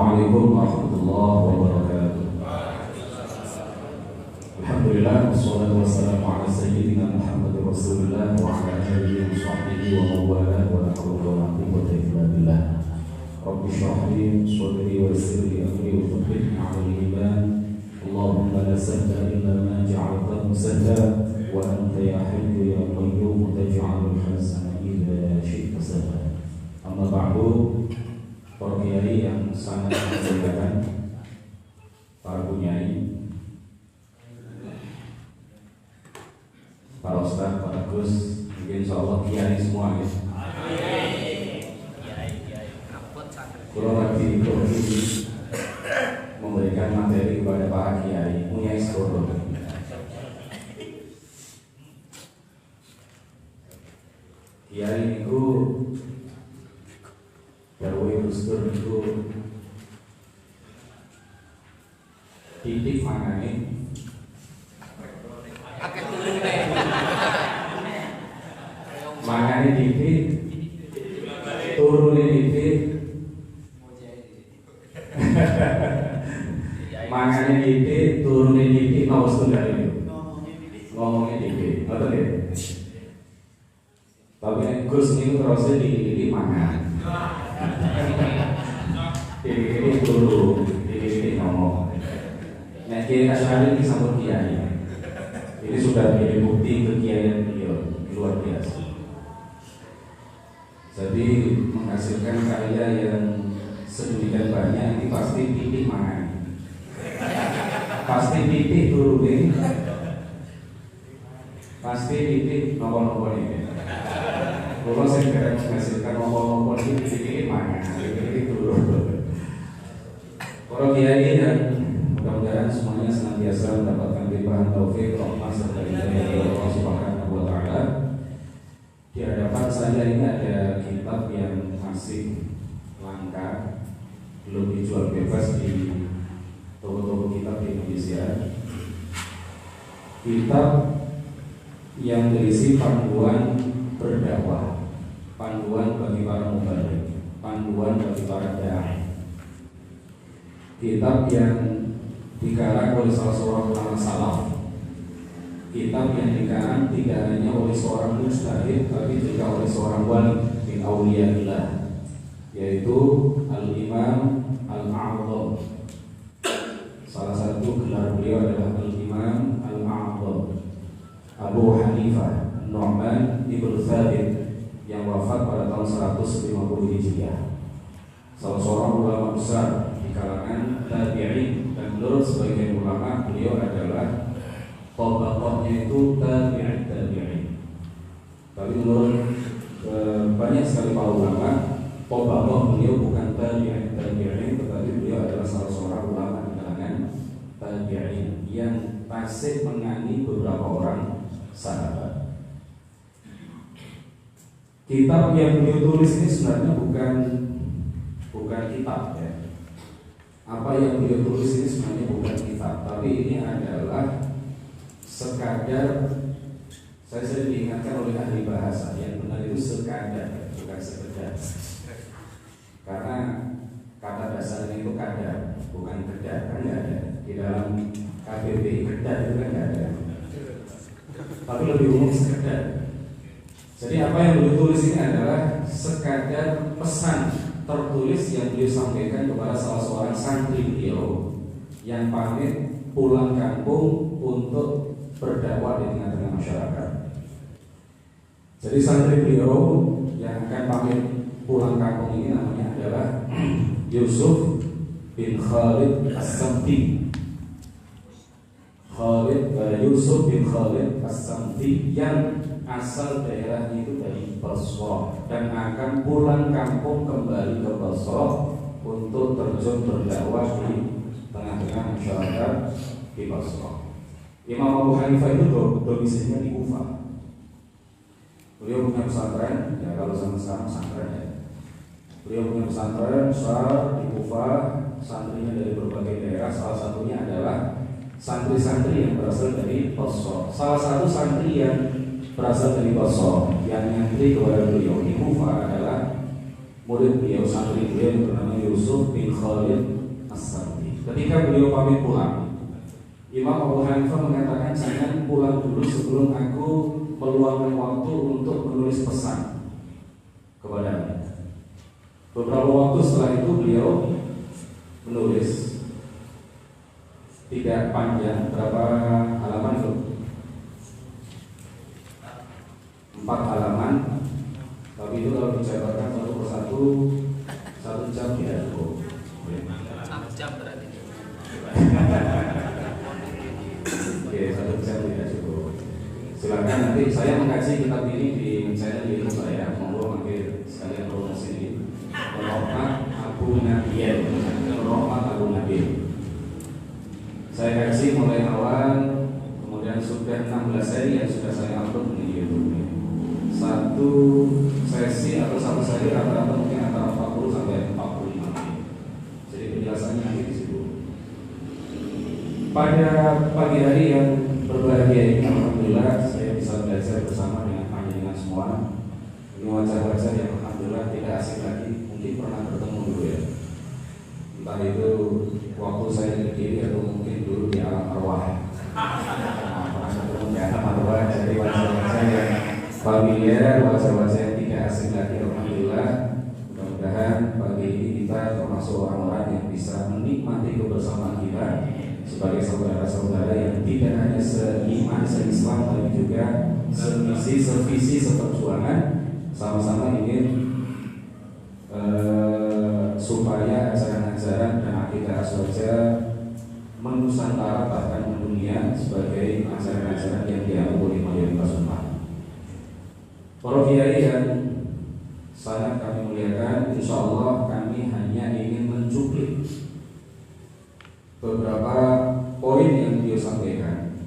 Assalamualaikum warahmatullahi wabarakatuh. Alhamdulillah, wassalatu wassalamu ala sayyidina Muhammadin Rasulullah wa ala alihi wa sahbihi wa mawala wa la hawla wa la quwwata illa billah. Rabbi shrah li sadri wa yassir li amri wa thabbit 'ala al-iman. Allahumma la sahla illa ma ja'altahu sahla wa anta ya hayyu ya qayyum taj'alul hazana idza syi'ta sahla. Amma ba'du. Para kiai yang sangat memuliakan, para bunyai, para ustaz, para gus, mungkin insyaallah kiai semua ya. Kalau lagi memberikan materi kepada para kiai, bunyai sekolah. Kiai itu Darwin Gustur itu titik mangane mangane titik turune titik mangane titik turune titik nomor setunggal itu ngomongnya titik ngoten ya. Tapi Gus niku terus di mangan ini dulu, ini ngomong. Nah, Kiai Asy'ari ini sambut kiai. Ini sudah menjadi bukti kekiaian beliau luar biasa. Jadi menghasilkan karya yang sedemikian banyak ini pasti titik mangan. Pasti titik dulu ini. Pasti titik nomor-nomor ini. Kalau saya kira menghasilkan nomor-nomor ini titik mangan. Para kiai dan mudah-mudahan semuanya senantiasa mendapatkan limpahan taufik, rahmat serta hidayah dari Allah Subhanahu wa taala. Di hadapan saya ini ada kitab yang masih langka, belum dijual bebas di toko-toko kitab di Indonesia. Kitab yang berisi panduan berdakwah, panduan bagi para mubaligh, panduan bagi para dai. Kitab yang dikarang oleh salah seorang ulama salaf. Kitab yang dikarang tidak hanya oleh seorang mujtahid, tapi juga oleh seorang wali min auliyaillah, yaitu Al-Imam Al-A'dham. Salah satu gelar beliau adalah Al-Imam Al-A'dham Abu Hanifah Nu'man ibn Thabit yang wafat pada tahun 150 Hijriah. Salah seorang ulama besar di kalangan tabi'in, dan menurut sebagian ulama beliau adalah tabaqahnya itu tabi'in. Tapi menurut banyak sekali para ulama, tabaqah beliau bukan tabi'in, tetapi beliau adalah salah seorang ulama di kalangan tabi'in yang tasik mengani beberapa orang sahabat. Kitab yang beliau tulis ini sebenarnya bukan kitab ya. Apa yang beliau tulis ini sebenarnya bukan kitab, tapi ini adalah sekadar, saya sering diingatkan oleh ahli bahasa, yang benar itu sekadar, bukan sekedar. Karena kata dasarnya itu kadar, bukan kedar, kan nggak ada di dalam KBBI. Kedar itu kan nggak ada, tapi lebih umum sekedar. Jadi apa yang beliau tulis ini adalah sekadar pesan tertulis yang beliau sampaikan kepada salah seorang santri beliau yang pamit pulang kampung untuk berdakwah di tengah-tengah masyarakat. Jadi santri beliau yang akan pamit pulang kampung ini namanya adalah Yusuf bin Khalid As-Samti. Yusuf bin Khalid As-Samti yang asal daerahnya itu dari Basrah dan akan pulang kampung kembali ke Basrah untuk terjun berdakwah di tengah-tengah masyarakat di Basrah. Imam Abu Hanifah itu domisilinya di Kufah. Beliau punya pesantren, ya kalau sama sekarang pesantren ya. Beliau punya pesantren besar di Kufah, santrinya dari berbagai daerah. Salah satunya adalah santri-santri yang berasal dari Basrah. Salah satu santri yang berasal dari Basrah yang nyantri kepada beliau di Kufah adalah murid beliau, santri beliau yang bernama Yusuf bin Khalid Ketika beliau pamit pulang, Imam Abu Hanifah mengatakan, jangan pulang dulu sebelum aku meluangkan waktu untuk menulis pesan kepadanya. Beberapa waktu setelah itu beliau menulis, tidak panjang, berapa halaman itu? 4 halaman, tapi itu kalau dijabarkan satu persatu 1 jam tidak cukup. 1 jam berarti. Oke, 1 jam tidak cukup. Silakan nanti saya mengkaji kitab ini di channel YouTube saya. Monggo mampir sekalian promosi ini. Rahmat Abu Nabiyin. Rahmat Abu Nabiyin. Saya kaji mulai awal, kemudian sudah 16 seri yang sudah saya upload di YouTube ini. Satu sesi atau satu seri rata-rata mungkin antara 40 sampai 45 menit. Jadi penjelasannya nanti di situ. Pada pagi hari yang berbahagia ini, alhamdulillah saya bisa belajar bersama dengan panjenengan semua. Ini wajah-wajah yang alhamdulillah tidak asing lagi, mungkin pernah bertemu dulu ya. Entah itu waktu saya berdiri atau mungkin dulu di alam arwah. Pernah bertemu di alam arwah, jadi wajah-wajah yang familiar, wajah-wajah yang tidak asing lagi, alhamdulillah. Mudah-mudahan pagi ini kita termasuk orang-orang yang bisa menikmati kebersamaan kita sebagai saudara-saudara yang tidak hanya seiman, seislam, tapi juga semisi, sevisi, seperjuangan, sama-sama ingin supaya ajaran-ajaran dan akidah aswaja menusantara bahkan mendunia sebagai ajaran-ajaran yang dianggap oleh mayoritas umat. Para kiai yang sangat kami muliakan, insya Allah kami hanya ingin mencuplik beberapa poin yang beliau sampaikan.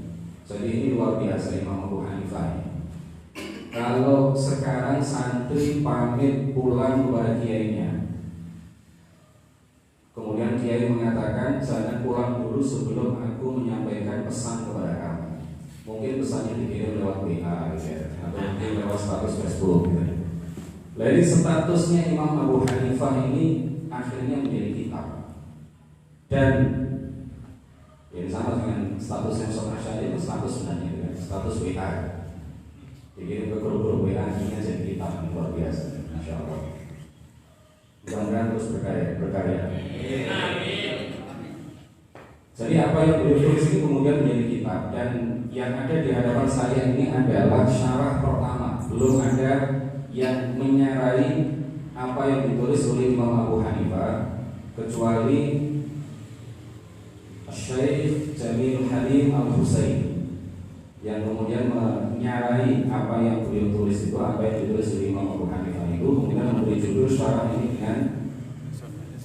Jadi ini luar biasa Imam Abu Hanifah. Kalau sekarang santri pamit pulang kepada kiainya, kemudian kiai mengatakan jangan pulang dulu sebelum aku menyampaikan pesan kepada kamu. Mungkin pesannya dikirim lewat WA ya, atau mungkin lewat status Facebook gitu. Jadi statusnya Imam Abu Hanifah ini akhirnya menjadi kitab. Dan ini sama dengan statusnya Ustaz Asy'ari, itu status sebenarnya dengan status WA. Dikirim ke grup-grup WA, akhirnya jadi kitab, luar biasa, Masya Allah. Mudah-mudahan terus berkarya. Jadi apa yang beliau tulis ini kemudian menjadi kitab, dan yang ada di hadapan saya ini adalah syarah pertama. Belum ada yang menyarai apa yang ditulis oleh Imam Abu Hanifah, kecuali Syekh Jamil Halim Al-Husaini yang kemudian menyarai apa yang beliau tulis itu, apa yang ditulis oleh Imam Abu Hanifah itu, kemudian memberi judul syarah ini dengan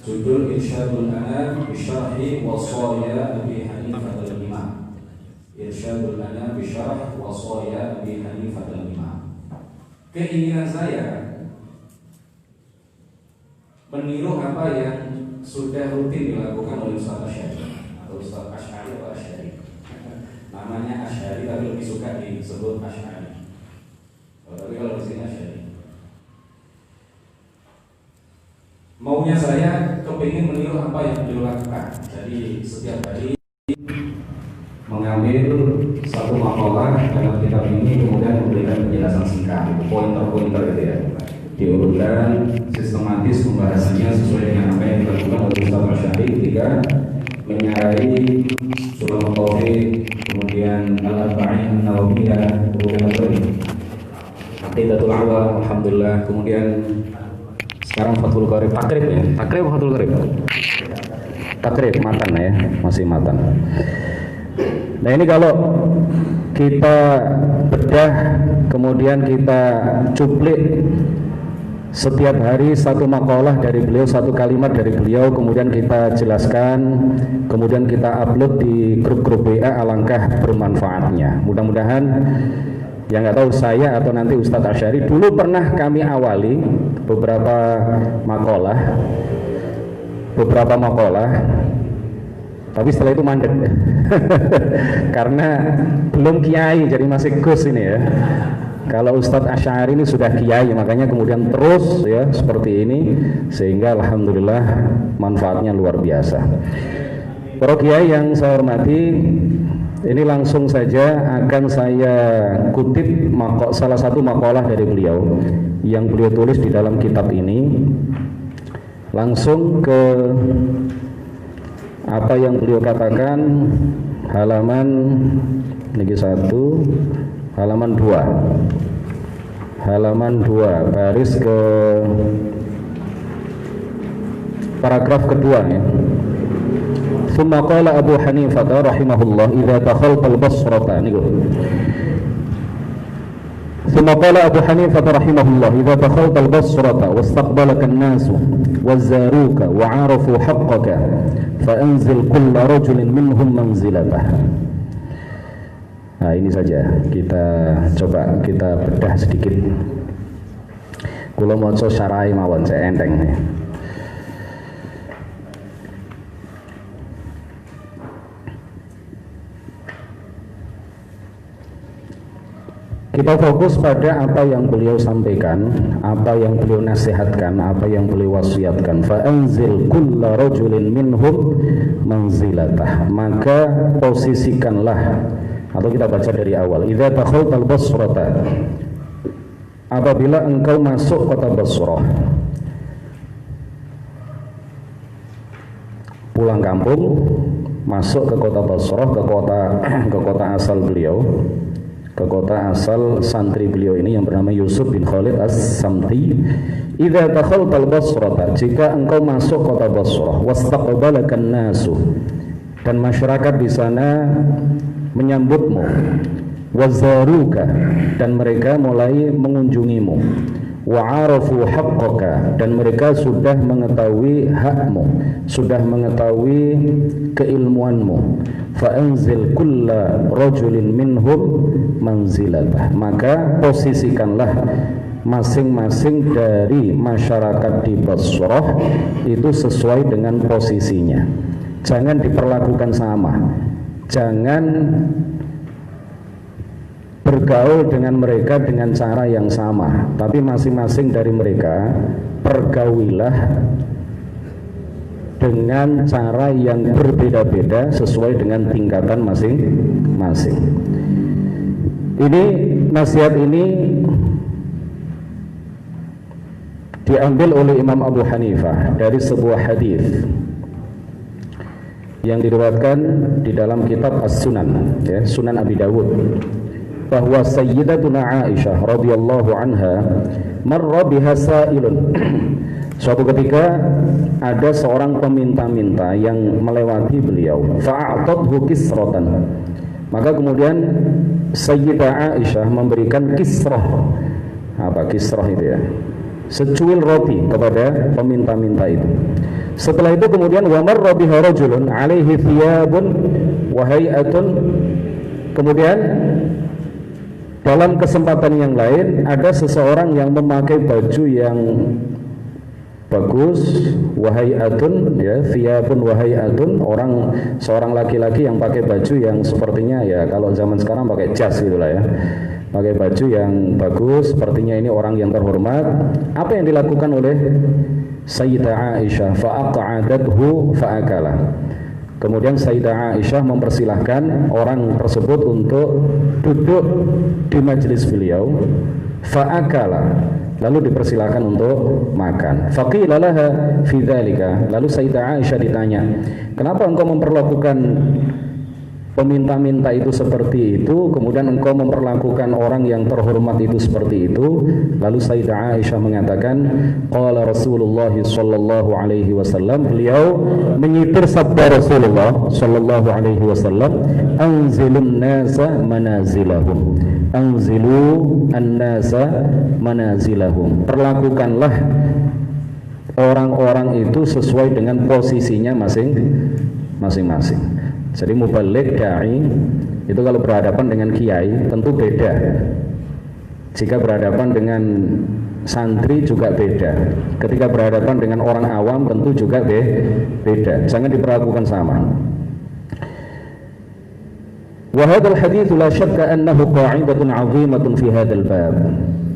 judul Irsyadul Anam Bisyarhi Wasaya Abi Hanifah al-Imam. Irsyadul Anam Bisyarh Wasaya Abi Hanifah al-Imam. Keinginan saya meniru apa yang sudah rutin dilakukan oleh Ustaz Asy'ari atau Ustaz Asy'ari atau Asy'ari. Namanya Asy'ari tapi lebih suka disebut Asy'ari. Tapi kalau di sini Asy'ari. Maunya saya kepingin meniru apa yang beliau lakukan. Jadi setiap hari mengambil satu makalah dalam kitab ini, kemudian memberikan penjelasan singkat, pointer-pointer gitu ya, diurutkan sistematis pembahasannya sesuai dengan apa yang dilakukan oleh Ustaz Asy'ari ketika menyarai Surah Al-Tauhid, kemudian Al-Arba'in An-Nawawiyah, kemudian Aqidatul Awam, alhamdulillah, kemudian sekarang Fathul Qarib, takrib ya, takrib Fathul Qarib, takrib matan ya, masih matan. Nah ini kalau kita bedah, kemudian kita cuplik setiap hari satu makalah dari beliau, satu kalimat dari beliau, kemudian kita jelaskan, kemudian kita upload di grup-grup WA, alangkah bermanfaatnya. Mudah-mudahan yang nggak tahu saya atau nanti Ustadz Asy'ari, dulu pernah kami awali beberapa makalah, tapi setelah itu mandek karena belum kiai, jadi masih gus ini ya. Kalau Ustadz Asy'ari ini sudah kiai, makanya kemudian terus ya seperti ini, sehingga alhamdulillah manfaatnya luar biasa. Para kiai yang saya hormati, ini langsung saja akan saya kutip salah satu makalah dari beliau yang beliau tulis di dalam kitab ini. Langsung ke apa yang beliau katakan, halaman ini 1, halaman 2 baris ke paragraf kedua ya. Tsumma qala Abu Hanifah rahimahullah idza dakhalta al-Basrata niku. Tsumma qala Abu Hanifah rahimahullah idza dakhalta al-Basrata wastaqbalaka an-nas wazaruka wa 'arafu haqqaka fa anzil kulla rajulin minhum manzilatah. Nah, ini saja kita coba kita bedah sedikit. Kula maca syarahe mawon saya enteng. Kita fokus pada apa yang beliau sampaikan, apa yang beliau nasihatkan, apa yang beliau wasiatkan. Fa anzil kulla rajulin minhum manzilatah. Maka posisikanlah, atau kita baca dari awal, idza dakhaltal Basrata, apabila engkau masuk kota Basrah, pulang kampung, masuk ke kota Basrah, ke kota asal beliau, ke kota asal santri beliau ini yang bernama Yusuf bin Khalid As-Samti. Idza dakhaltal Basrata, jika engkau masuk kota Basrah, wastaqbalaka an-nasu, dan masyarakat di sana menyambutmu, wazaruka, dan mereka mulai mengunjungimu, wa'arafu haqqaka, dan mereka sudah mengetahui hakmu, sudah mengetahui keilmuanmu, fa'anzil kulla rajulin minhum manzilatah, maka posisikanlah masing-masing dari masyarakat di Basrah itu sesuai dengan posisinya. Jangan diperlakukan sama, jangan bergaul dengan mereka dengan cara yang sama, tapi masing-masing dari mereka pergaulilah dengan cara yang berbeda-beda sesuai dengan tingkatan masing-masing. Ini nasihat ini diambil oleh Imam Abu Hanifah dari sebuah hadis yang diriwayatkan di dalam kitab As-Sunan, ya, Sunan Abi Dawud, bahwa Sayyidatuna Aisyah radhiyallahu anha marra biha sa'ilun. Suatu ketika ada seorang peminta-minta yang melewati beliau, fa'atathu kisratan, maka kemudian Sayyidah Aisyah memberikan kisrah. Apa kisrah itu ya? Secuil roti kepada peminta-minta itu. Setelah itu kemudian wa marra biha rajulun alaihi thiyabun wa hay'atun. Kemudian dalam kesempatan yang lain ada seseorang yang memakai baju yang bagus, wahayatun, ya, thiyabun wahayatun, seorang laki-laki yang pakai baju yang sepertinya ya kalau zaman sekarang pakai jas gitulah ya, pakai baju yang bagus, sepertinya ini orang yang terhormat. Apa yang dilakukan oleh Sayyidah Aisyah? Fa'aqa'adathu fa'akala. Kemudian Sayyidah Aisyah mempersilahkan orang tersebut untuk duduk di majelis beliau, fa'akala, lalu dipersilahkan untuk makan. Faqila laha fi dzalika, lalu Sayyidah Aisyah ditanya, kenapa engkau memperlakukan peminta-minta itu seperti itu, kemudian engkau memperlakukan orang yang terhormat itu seperti itu? Lalu Sayyidah Aisyah mengatakan, qala Rasulullah sallallahu alaihi wasallam, beliau menyitir sabda Rasulullah sallallahu alaihi wasallam, anzilun nasa manazilahum, anzilu an-nasa manazilahum, perlakukanlah orang-orang itu sesuai dengan posisinya masing-masing. Jadi mubaligh, da'i itu kalau berhadapan dengan kiai tentu beda. Jika berhadapan dengan santri juga beda. Ketika berhadapan dengan orang awam tentu juga beda. Jangan diperlakukan sama. Wa hadzal hadits la syakka annahu qa'idatun 'azimatun fi hadzal bab.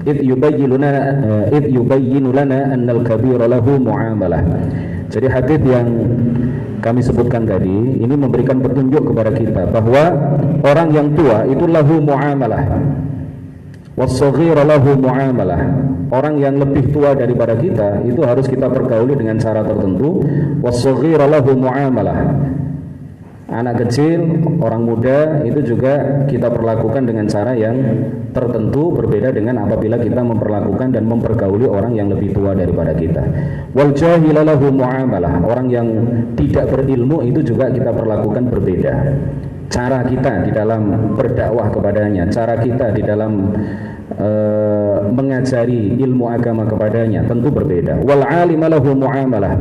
Id yubayyinu lana anna al-kabira lahu mu'amalah. Jadi hadits yang kami sebutkan tadi ini memberikan petunjuk kepada kita bahwa orang yang tua itu lahu muamalah, was-saghir lahu muamalah. Orang yang lebih tua daripada kita itu harus kita pergauli dengan cara tertentu. Was-saghir lahu muamalah. Anak kecil, orang muda itu juga kita perlakukan dengan cara yang tertentu, berbeda dengan apabila kita memperlakukan dan mempergauli orang yang lebih tua daripada kita. Wal jahil lahu muamalah. Orang yang tidak berilmu itu juga kita perlakukan berbeda. Cara kita di dalam berdakwah kepadanya, cara kita di dalam mengajari ilmu agama kepadanya tentu berbeda. Wal alim lahu muamalah.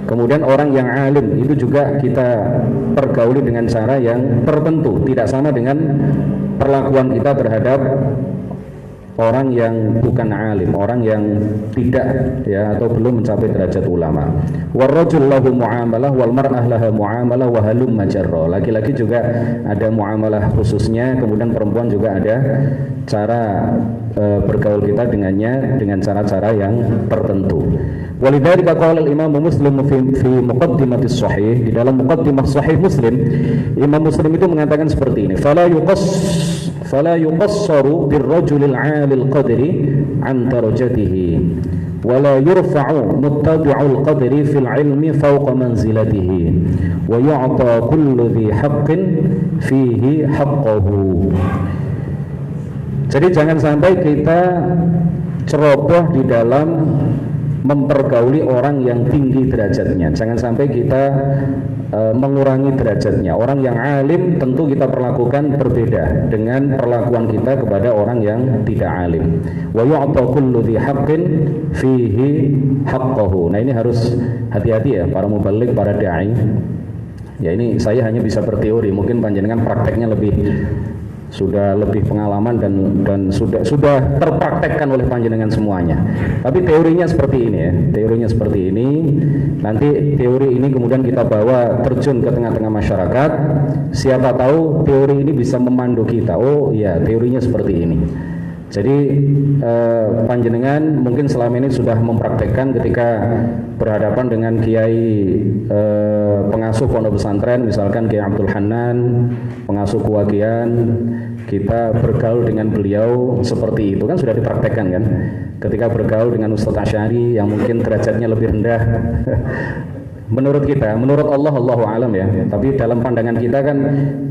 Kemudian orang yang alim itu juga kita pergauli dengan cara yang tertentu, tidak sama dengan perlakuan kita terhadap orang yang bukan alim, orang yang tidak ya atau belum mencapai derajat ulama. Warrajul lahu muamalah wal mar'ah laha muamalah wa halum majarra. Laki-laki juga ada muamalah khususnya, kemudian perempuan juga ada cara bergaul kita dengannya dengan cara-cara yang tertentu. Walidzalika qala al-Imam Muslim fi muqaddimati sahih, di dalam muqaddimah sahih Muslim, Imam Muslim itu mengatakan seperti ini, fala yuqassaru birrajulil 'alil qadri an darajatihi wa la yurfa'u muttabi'ul qadri fil 'ilmi fawqa manzilatihi wa yu'ta kullu dhi haqqin fihi haqqahu. Jadi jangan sampai kita ceroboh di dalam mempergauli orang yang tinggi derajatnya. Jangan sampai kita mengurangi derajatnya. Orang yang alim tentu kita perlakukan berbeda dengan perlakuan kita kepada orang yang tidak alim. Wa yu'ta kullu dhi haqqin fihi haqqahu. Nah, ini harus hati-hati ya para mubaligh, para dai. Ya, ini saya hanya bisa berteori, mungkin panjenengan prakteknya sudah lebih pengalaman dan sudah terpraktekkan oleh panjenengan semuanya. Tapi teorinya seperti ini ya, teorinya seperti ini. Nanti teori ini kemudian kita bawa terjun ke tengah-tengah masyarakat. Siapa tahu teori ini bisa memandu kita. Oh ya, teorinya seperti ini. Jadi panjenengan mungkin selama ini sudah mempraktekkan ketika berhadapan dengan kiai pengasuh pondok pesantren, misalkan Kiai Abdul Hanan, pengasuh Kuwagian, kita bergaul dengan beliau seperti itu kan sudah dipraktekkan kan. Ketika bergaul dengan Ustadz Asy'ari yang mungkin derajatnya lebih rendah menurut kita, menurut Allah, Allahu alam ya. Tapi dalam pandangan kita kan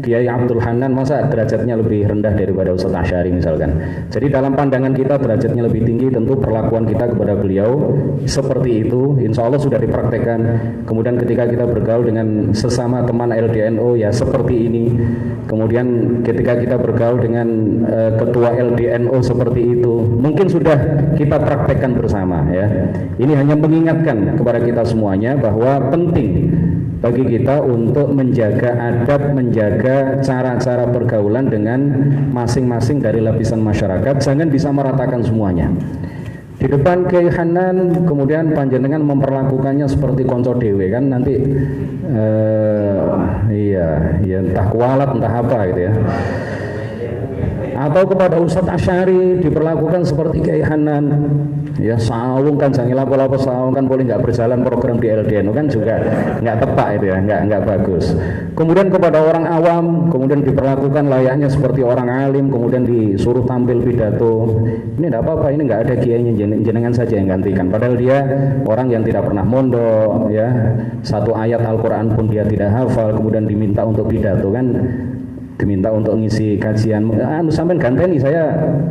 Kiai Abdul Hanan masa derajatnya lebih rendah daripada Ustadz Asy'ari misalkan. Jadi dalam pandangan kita derajatnya lebih tinggi, tentu perlakuan kita kepada beliau seperti itu. Insya Allah sudah dipraktekkan. Kemudian ketika kita bergaul dengan sesama teman LDNO ya seperti ini. Kemudian ketika kita bergaul dengan ketua LDNO seperti itu, mungkin sudah kita praktekkan bersama ya. Ini hanya mengingatkan kepada kita semuanya bahwa penting bagi kita untuk menjaga adab, menjaga cara-cara pergaulan dengan masing-masing dari lapisan masyarakat. Jangan disamaratakan semuanya. Di depan Kiai Hanan kemudian panjenengan memperlakukannya seperti konco dewe kan nanti iya entah kualat entah apa gitu ya. Atau kepada Ustadz Asy'ari diperlakukan seperti Kiai Hanan ya, saung kan jangan lapo-lapo, saung kan boleh nggak berjalan program di LDN kan juga nggak tepat itu ya, nggak bagus. Kemudian kepada orang awam kemudian diperlakukan layaknya seperti orang alim, kemudian disuruh tampil pidato. Ini nggak apa-apa, ini nggak ada kiainya, jenengan saja yang gantikan. Padahal dia orang yang tidak pernah mondok ya, satu ayat Al-Quran pun dia tidak hafal, kemudian diminta untuk pidato kan, diminta untuk ngisi kajian. Sampean ganteni, saya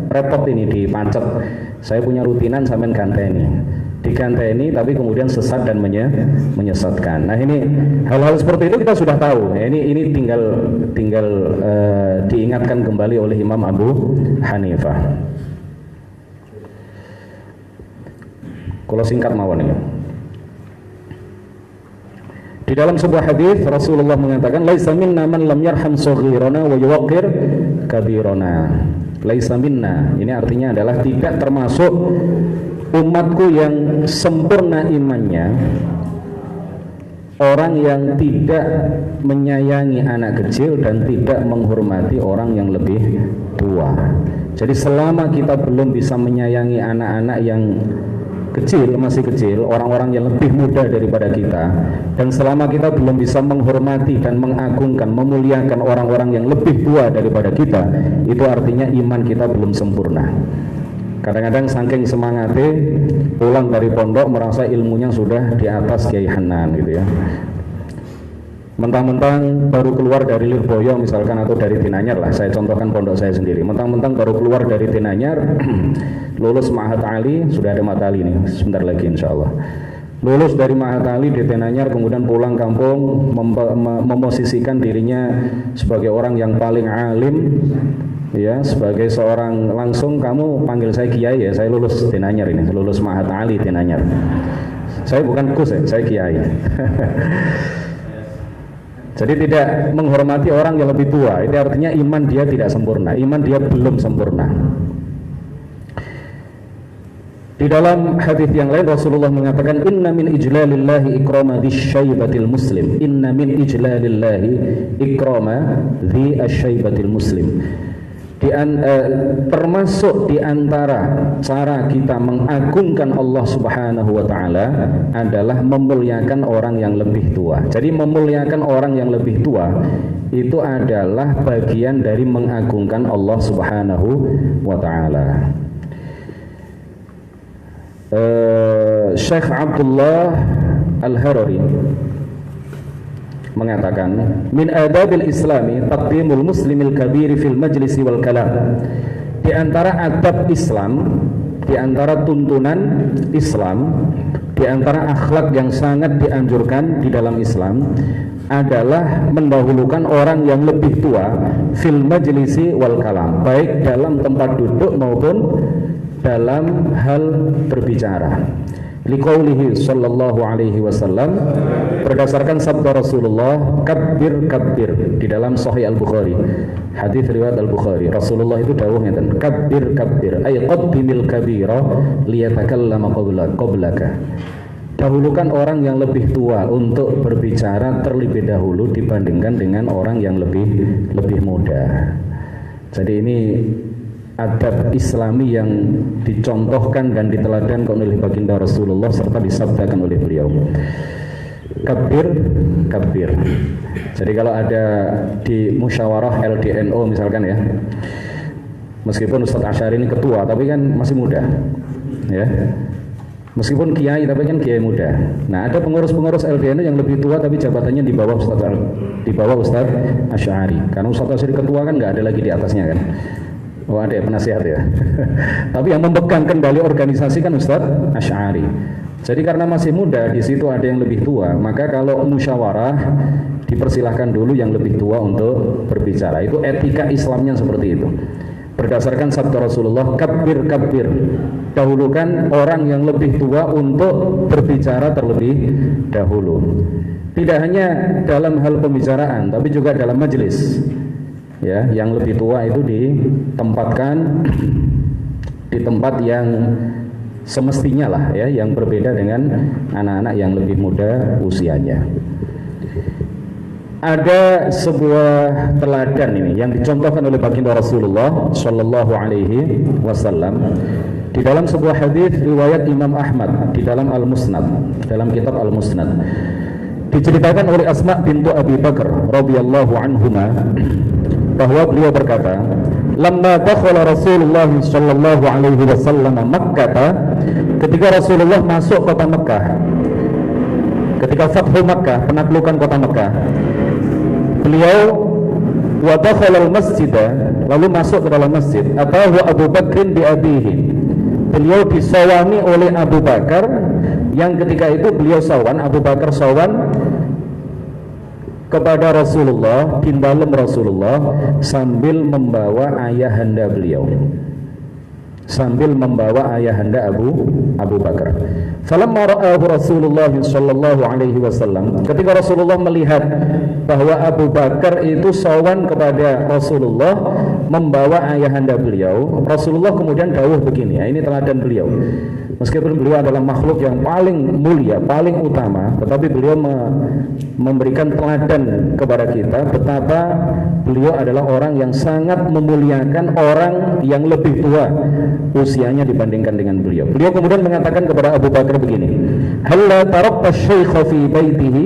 repot ini dipacet. Saya punya rutinan, sampean ganteni. Diganteni tapi kemudian sesat dan menyesatkan. Nah, ini hal-hal seperti itu kita sudah tahu. Nah, ini tinggal diingatkan kembali oleh Imam Abu Hanifah. Kalau singkat mawon ini. Di dalam sebuah hadis Rasulullah mengatakan, "Laisa minna man lam yarham shaghirana wa yuwaqqir kabirana." Laisa minna, ini artinya adalah tidak termasuk umatku yang sempurna imannya orang yang tidak menyayangi anak kecil dan tidak menghormati orang yang lebih tua. Jadi selama kita belum bisa menyayangi anak-anak yang kecil, masih kecil, orang-orang yang lebih muda daripada kita, dan selama kita belum bisa menghormati dan mengagungkan, memuliakan orang-orang yang lebih tua daripada kita, itu artinya iman kita belum sempurna. Kadang-kadang saking semangatnya pulang dari pondok merasa ilmunya sudah di atas Kiai Hanan gitu ya. Mentang-mentang baru keluar dari Lirboyo misalkan, atau dari Tinanyar lah, saya contohkan pondok saya sendiri. Mentang-mentang baru keluar dari Tinanyar, lulus Ma'had Ali, sudah ada Ma'had Ali nih, sebentar lagi insya Allah. Lulus dari Ma'had Ali di Tinanyar, kemudian pulang kampung, memosisikan dirinya sebagai orang yang paling alim, ya, sebagai seorang, langsung kamu panggil saya Kiai ya, saya lulus Tinanyar ini, lulus Ma'had Ali Tinanyar. Saya bukan Gus ya, saya Kiai. Jadi tidak menghormati orang yang lebih tua, itu artinya iman dia tidak sempurna, iman dia belum sempurna. Di dalam hadis yang lain Rasulullah mengatakan, inna min ijlalillahi ikrama disyaibatil muslim, inna min ijlalillahi ikrama di asyaibatil muslim. Termasuk di antara cara kita mengagungkan Allah Subhanahu wa taala adalah memuliakan orang yang lebih tua. Jadi memuliakan orang yang lebih tua itu adalah bagian dari mengagungkan Allah Subhanahu wa taala. Syekh Abdullah Al-Harari mengatakan, min adabil islami taqdimul muslimil kabiri fil majlisi wal kalam. Di antara adab Islam, di antara tuntunan Islam, di antara akhlak yang sangat dianjurkan di dalam Islam adalah mendahulukan orang yang lebih tua fil majlisi wal kalam, baik dalam tempat duduk maupun dalam hal berbicara. Liqaulihi sallallahu alaihi wasallam, berdasarkan sabda Rasulullah, kabbir kabbir, di dalam Sahih Al-Bukhari, hadis riwayat Al-Bukhari. Rasulullah itu dawuh ngeten, kabbir kabbir ay qaddimil kabira liyatakallama qablaka. Dahulukan orang yang lebih tua untuk berbicara terlebih dahulu dibandingkan dengan orang yang lebih muda. Jadi ini adab Islami yang dicontohkan dan diteladankan oleh baginda Rasulullah serta disabdakan oleh beliau. Kabir, kabir. Jadi kalau ada di musyawarah LDNO misalkan ya, meskipun Ustadz Asy'ari ini ketua tapi kan masih muda, ya. Meskipun kiai tapi kan kiai muda. Nah, ada pengurus-pengurus LDNO yang lebih tua tapi jabatannya di bawah Ustadz Asy'ari. Karena Ustadz Asy'ari ketua kan nggak ada lagi di atasnya kan. Oh, ada ya penasihat ya. Tapi yang memegang kendali organisasi kan Ustadz Asy'ari. Jadi karena masih muda, di situ ada yang lebih tua, maka kalau musyawarah dipersilahkan dulu yang lebih tua untuk berbicara. Itu etika Islamnya seperti itu. Berdasarkan sabda Rasulullah, kabbir kabbir, dahulukan orang yang lebih tua untuk berbicara terlebih dahulu. Tidak hanya dalam hal pembicaraan, tapi juga dalam majelis. Ya, yang lebih tua itu ditempatkan di tempat yang semestinya lah ya, yang berbeda dengan anak-anak yang lebih muda usianya. Ada sebuah teladan ini yang dicontohkan oleh baginda Rasulullah Shallallahu Alaihi Wasallam di dalam sebuah hadis riwayat Imam Ahmad di dalam Al-Musnad, dalam kitab Al-Musnad, diceritakan oleh Asma bintu Abi Bakar radhiyallahu anhuma bahwa beliau berkata, lamma dakhala Rasulullah sallallahu alaihi wasallam Makkah, ketika Rasulullah masuk kota Mekah, ketika Fathu Makkah, penaklukan kota Mekah, beliau wa dakhala al-masjid, lalu masuk ke dalam masjid, atahu Abu Bakrin bi abihi, beliau disawani oleh Abu Bakar, yang ketika itu beliau sawan, Abu Bakar sawan kepada Rasulullah, bin dalam Rasulullah, sambil membawa ayahanda beliau, sambil membawa ayahanda Abu Bakar. Falamma ra'ahu Rasulullah sallallahu alaihi wasallam, ketika Rasulullah melihat bahwa Abu Bakar itu sawan kepada Rasulullah membawa ayahanda beliau, Rasulullah kemudian dawuh begini, ya, ini teladan beliau. Meskipun beliau adalah makhluk yang paling mulia, paling utama, tetapi beliau memberikan teladan kepada kita betapa beliau adalah orang yang sangat memuliakan orang yang lebih tua usianya dibandingkan dengan beliau. Beliau kemudian mengatakan kepada Abu Bakar begini, "Halla tarakta syaikha fi baitihi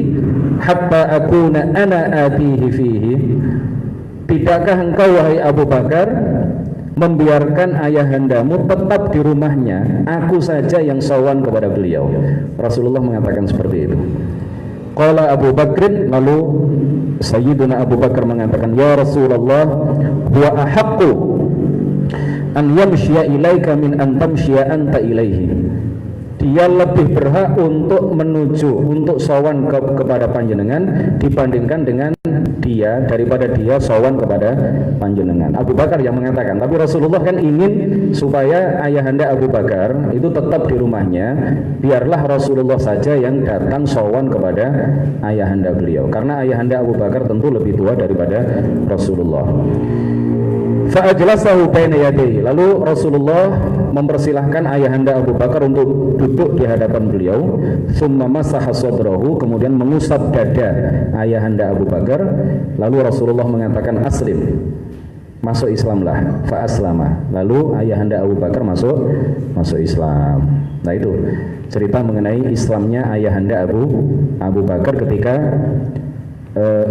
hatta akuna ana atihi fihi." Tidakkah engkau wahai Abu Bakar membiarkan ayahandamu tetap di rumahnya, aku saja yang sawan kepada beliau? Rasulullah mengatakan seperti itu. Qala Abu Bakrin, lalu Sayyiduna Abu Bakar mengatakan, "Ya Rasulullah, huwa ahaqqu an yamshiya ilaika min an tamshiya anta ilaihi." Dia lebih berhak untuk menuju, untuk sawan kepada panjenengan dibandingkan dengan dia, daripada dia sawan kepada panjenengan. Abu Bakar yang mengatakan, tapi Rasulullah kan ingin supaya ayahanda Abu Bakar itu tetap di rumahnya, biarlah Rasulullah saja yang datang sawan kepada ayahanda beliau, karena ayahanda Abu Bakar tentu lebih tua daripada Rasulullah. Fa'ajlasahu baina yadayhi. Lalu Rasulullah mempersilahkan ayahanda Abu Bakar untuk duduk di hadapan beliau. Tsumma masaha sadrahu, kemudian mengusap dada ayahanda Abu Bakar. Lalu Rasulullah mengatakan, "Aslim." Masuk Islamlah. Fa aslama. Lalu ayahanda Abu Bakar masuk Islam. Nah, itu cerita mengenai Islamnya ayahanda Abu Bakar ketika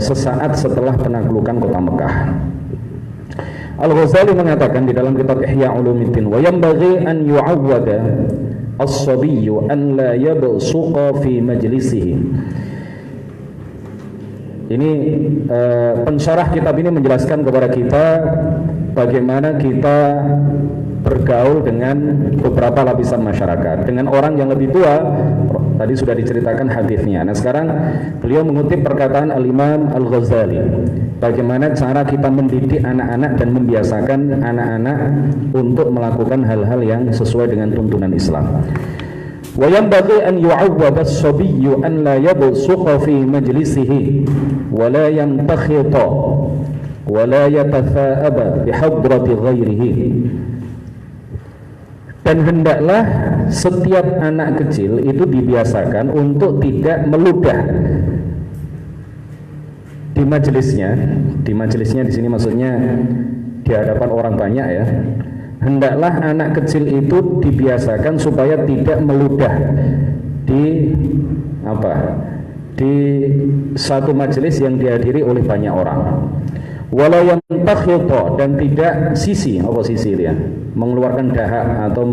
sesaat setelah penaklukan kota Mekah. Al-Ghazali mengatakan di dalam kitab Ihya Ulumuddin, "Wa yanbaghi an yu'awwada as-sabiyyu an la yabsuqa fi majlisihi." Ini pensyarah kitab ini menjelaskan kepada kita bagaimana kita bergaul dengan beberapa lapisan masyarakat. Dengan orang yang lebih tua, tadi sudah diceritakan hadisnya. Nah, sekarang beliau mengutip perkataan Al-Imam Al-Ghazali, bagaimana cara kita mendidik anak-anak dan membiasakan anak-anak untuk melakukan hal-hal yang sesuai dengan tuntunan Islam. Wa yanbaghi an yu'awwada as-sabiyyu an la yabsuqa fi majlisihi wa la yantakhita wa la yatatha'aba bi hadrati ghairihi. Dan hendaklah setiap anak kecil itu dibiasakan untuk tidak meludah di majelisnya. Di majelisnya di sini maksudnya di hadapan orang banyak ya. Hendaklah anak kecil itu dibiasakan supaya tidak meludah di satu majelis yang dihadiri oleh banyak orang. Wala yantakhita, dan tidak sisi dia mengeluarkan dahak atau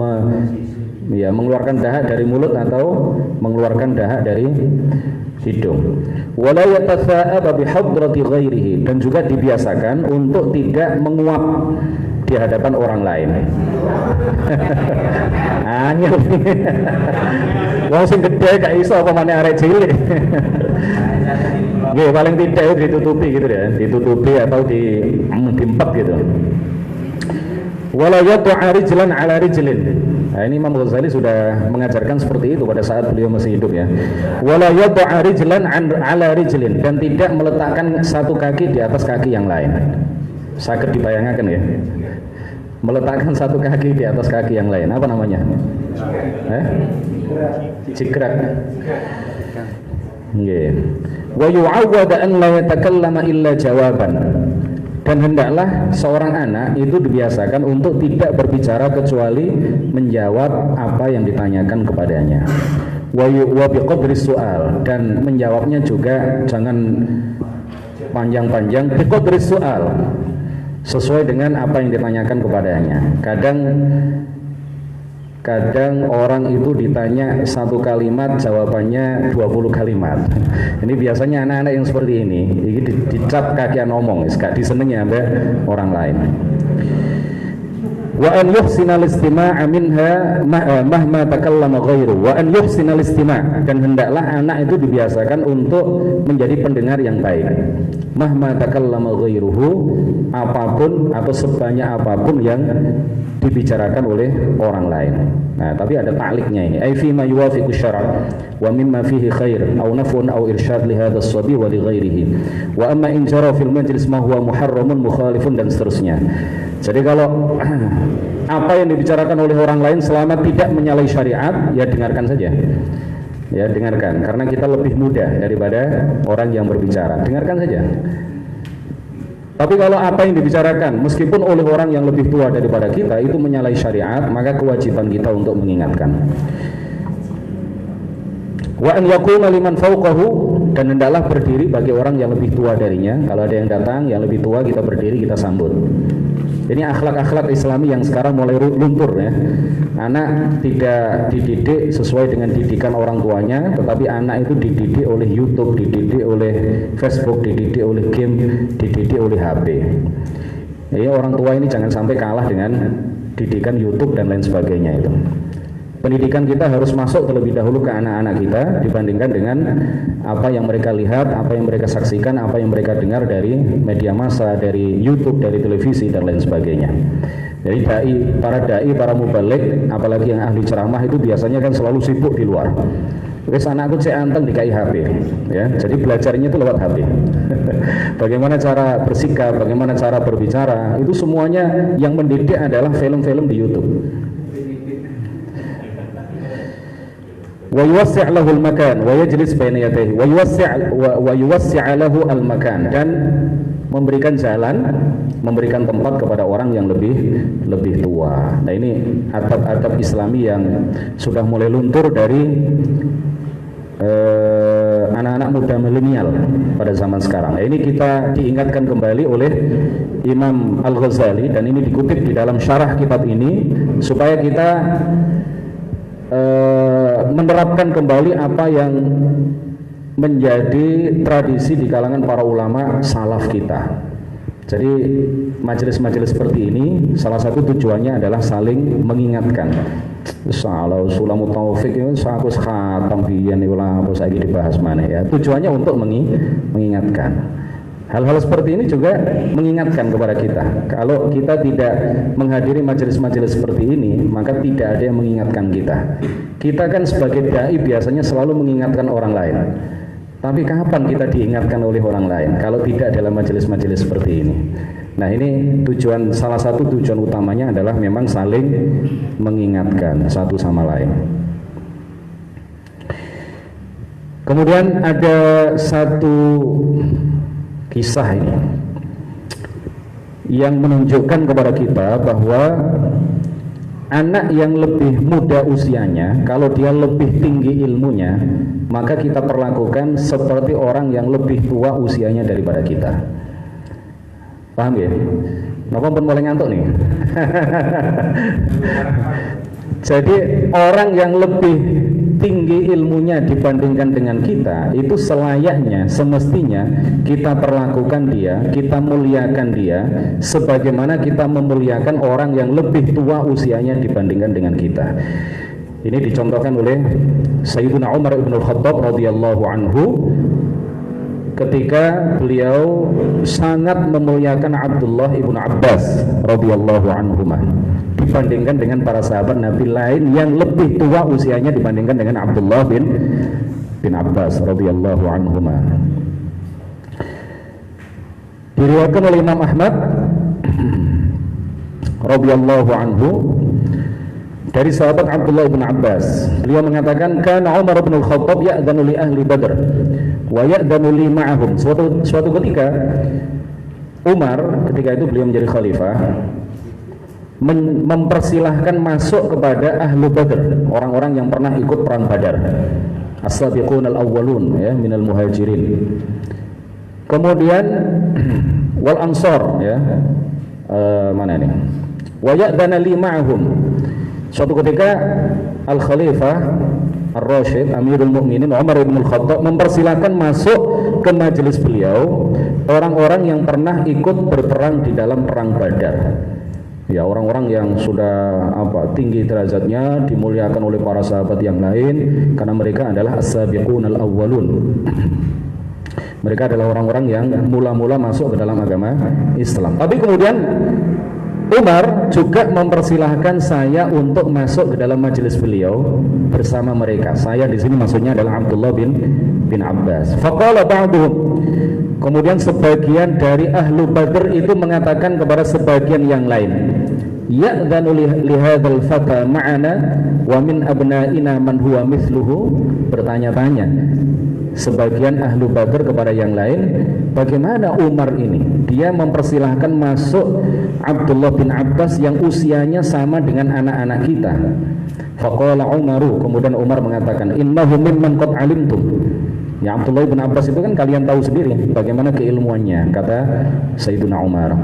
mengeluarkan dahak dari mulut atau mengeluarkan dahak dari hidung. Wala yatatha'aba bi hadrati ghairihi, dan juga dibiasakan untuk tidak menguap di hadapan orang lain. Angel. Wong sing gedhe gak iso apa maneh arek cilik. Nggih, paling tidak ditutupi gitu ya, ditutupi atau diempet gitu. Wala yad'a rijlan ala rijlin. Nah, ini Imam Ghazali sudah mengajarkan seperti itu pada saat beliau masih hidup ya. Wala yad'a rijlan ala rijlin, dan tidak meletakkan satu kaki di atas kaki yang lain. Sakit dibayangkan ya. Meletakkan satu kaki di atas kaki yang lain. Apa namanya? Jikrak. Nggih. Wa yu'awwada an la yatakallama illa jawaban. Dan hendaklah seorang anak itu dibiasakan untuk tidak berbicara kecuali menjawab apa yang ditanyakan kepadanya. Wa biqadri su'al, dan menjawabnya juga jangan panjang-panjang. Biqadri su'al, sesuai dengan apa yang ditanyakan kepadanya. Kadang orang itu ditanya satu kalimat, jawabannya 20 kalimat. Ini biasanya anak-anak yang seperti ini dicap kakian ngomong, gak disenengi sampai orang lain. Wa an yuhsinal istima'a minha mahma takallama ghairu. Wa an yuhsinal istima', dan hendaklah anak itu dibiasakan untuk menjadi pendengar yang baik. Mahma takallama ghairuhu, apapun atau sebanyak apapun yang dibicarakan oleh orang lain. Nah, tapi ada ta'liqnya ini. Ai fi ma yuwafiqu syara' wa mimma fihi khair aw naf'un aw irsyad li hadzal sabi wa li ghairihi. Wa amma in jara fil majlis ma huwa muharramun mukhalifun, dan seterusnya. Jadi kalau apa yang dibicarakan oleh orang lain selama tidak menyalahi syariat, ya dengarkan saja. Ya, dengarkan, karena kita lebih muda daripada orang yang berbicara. Dengarkan saja. Tapi kalau apa yang dibicarakan meskipun oleh orang yang lebih tua daripada kita itu menyalahi syariat, maka kewajiban kita untuk mengingatkan. Wa an yakuna liman fawqahu, dan hendaklah berdiri bagi orang yang lebih tua darinya. Kalau ada yang datang yang lebih tua, kita berdiri, kita sambut. Ini akhlak-akhlak Islami yang sekarang mulai luntur ya. Anak tidak dididik sesuai dengan didikan orang tuanya, tetapi anak itu dididik oleh YouTube, dididik oleh Facebook, dididik oleh game, dididik oleh HP. Jadi orang tua ini jangan sampai kalah dengan didikan YouTube dan lain sebagainya itu. Pendidikan kita harus masuk terlebih dahulu ke anak-anak kita dibandingkan dengan apa yang mereka lihat, apa yang mereka saksikan, apa yang mereka dengar dari media massa, dari YouTube, dari televisi dan lain sebagainya. Jadi para mubalik, apalagi yang ahli ceramah itu biasanya kan selalu sibuk di luar. Wes anakku cek anteng di HP, ya. Jadi belajarnya itu lewat HP. Bagaimana cara bersikap, bagaimana cara berbicara, itu semuanya yang mendidik adalah film-film di YouTube. Wa yuwassi' lahu al-makan wa yajlis baina yadayhi wa yuwassi' lahu al-makan, dan memberikan jalan, memberikan tempat kepada orang yang lebih tua. Nah, ini adab-adab Islami yang sudah mulai luntur dari anak-anak muda milenial pada zaman sekarang. Nah, ini kita diingatkan kembali oleh Imam Al-Ghazali, dan ini dikutip di dalam syarah kitab ini supaya kita menerapkan kembali apa yang menjadi tradisi di kalangan para ulama salaf kita. Jadi majelis-majelis seperti ini salah satu tujuannya adalah saling mengingatkan. Salah sulamu taufik itu aku khatam biyen niku lah apa saiki dibahas mana ya. Tujuannya untuk mengingatkan. Hal-hal seperti ini juga mengingatkan kepada kita. Kalau kita tidak menghadiri majelis-majelis seperti ini, maka tidak ada yang mengingatkan kita. Kita kan sebagai dai biasanya selalu mengingatkan orang lain. Tapi kapan kita diingatkan oleh orang lain kalau tidak dalam majelis-majelis seperti ini? Nah, ini salah satu tujuan utamanya adalah memang saling mengingatkan satu sama lain. Kemudian ada satu kisah ini yang menunjukkan kepada kita bahwa anak yang lebih muda usianya, kalau dia lebih tinggi ilmunya, maka kita perlakukan seperti orang yang lebih tua usianya daripada kita. Paham ya? Napa pun mulai ngantuk nih? Jadi orang yang lebih tinggi ilmunya dibandingkan dengan kita, itu selayaknya, semestinya kita perlakukan dia, kita muliakan dia sebagaimana kita memuliakan orang yang lebih tua usianya dibandingkan dengan kita. Ini dicontohkan oleh Sayyidina Umar ibn al-Khattab radhiyallahu anhu ketika beliau sangat memuliakan Abdullah ibn Abbas radhiyallahu anhuma dibandingkan dengan para sahabat Nabi lain yang lebih tua usianya dibandingkan dengan Abdullah bin Abbas radhiyallahu anhuma. Diriwayatkan oleh Imam Ahmad radhiyallahu anhu dari sahabat Abdullah bin Abbas, beliau mengatakan, kana Umar bin Al-Khattab ya'dhanu li ahli Badr wa ya'dhanu li ma'ahum. Suatu ketika Umar, ketika itu beliau menjadi khalifah, mempersilahkan masuk kepada ahlu Badr, orang-orang yang pernah ikut perang Badar, as-sabiqun al-awwalun ya minal muhajirin. Kemudian wal ansor ya, mana ini? Wa ya'dhanu li ma'ahum. Suatu ketika Al-Khalifah Ar-Rasyid Amirul Mukminin Umar bin Al-Khattab mempersilahkan masuk ke majelis beliau orang-orang yang pernah ikut berperang di dalam perang Badar. Ya, orang-orang yang sudah tinggi derajatnya, dimuliakan oleh para sahabat yang lain karena mereka adalah as-sabiqun al-awwalun. Mereka adalah orang-orang yang mula-mula masuk ke dalam agama Islam. Tapi kemudian Umar juga mempersilahkan saya untuk masuk ke dalam majelis beliau bersama mereka. Saya di sini maksudnya adalah Abdullah bin Abbas. Faqala ba'duhum. Kemudian sebagian dari ahlu Badr itu mengatakan kepada sebagian yang lain, ya'dhanu li hadzal fata ma'ana wa min abna'ina man huwa mithluhu, bertanya-tanya sebagian ahlu Badr kepada yang lain, bagaimana Umar ini dia mempersilahkan masuk Abdullah bin Abbas yang usianya sama dengan anak-anak kita. Faqala Umaru, kemudian Umar mengatakan, innahu mimman qad alimtum. Ya, Abdullah bin Abbas itu kan kalian tahu sendiri bagaimana keilmuannya, kata Sayyidina Umar.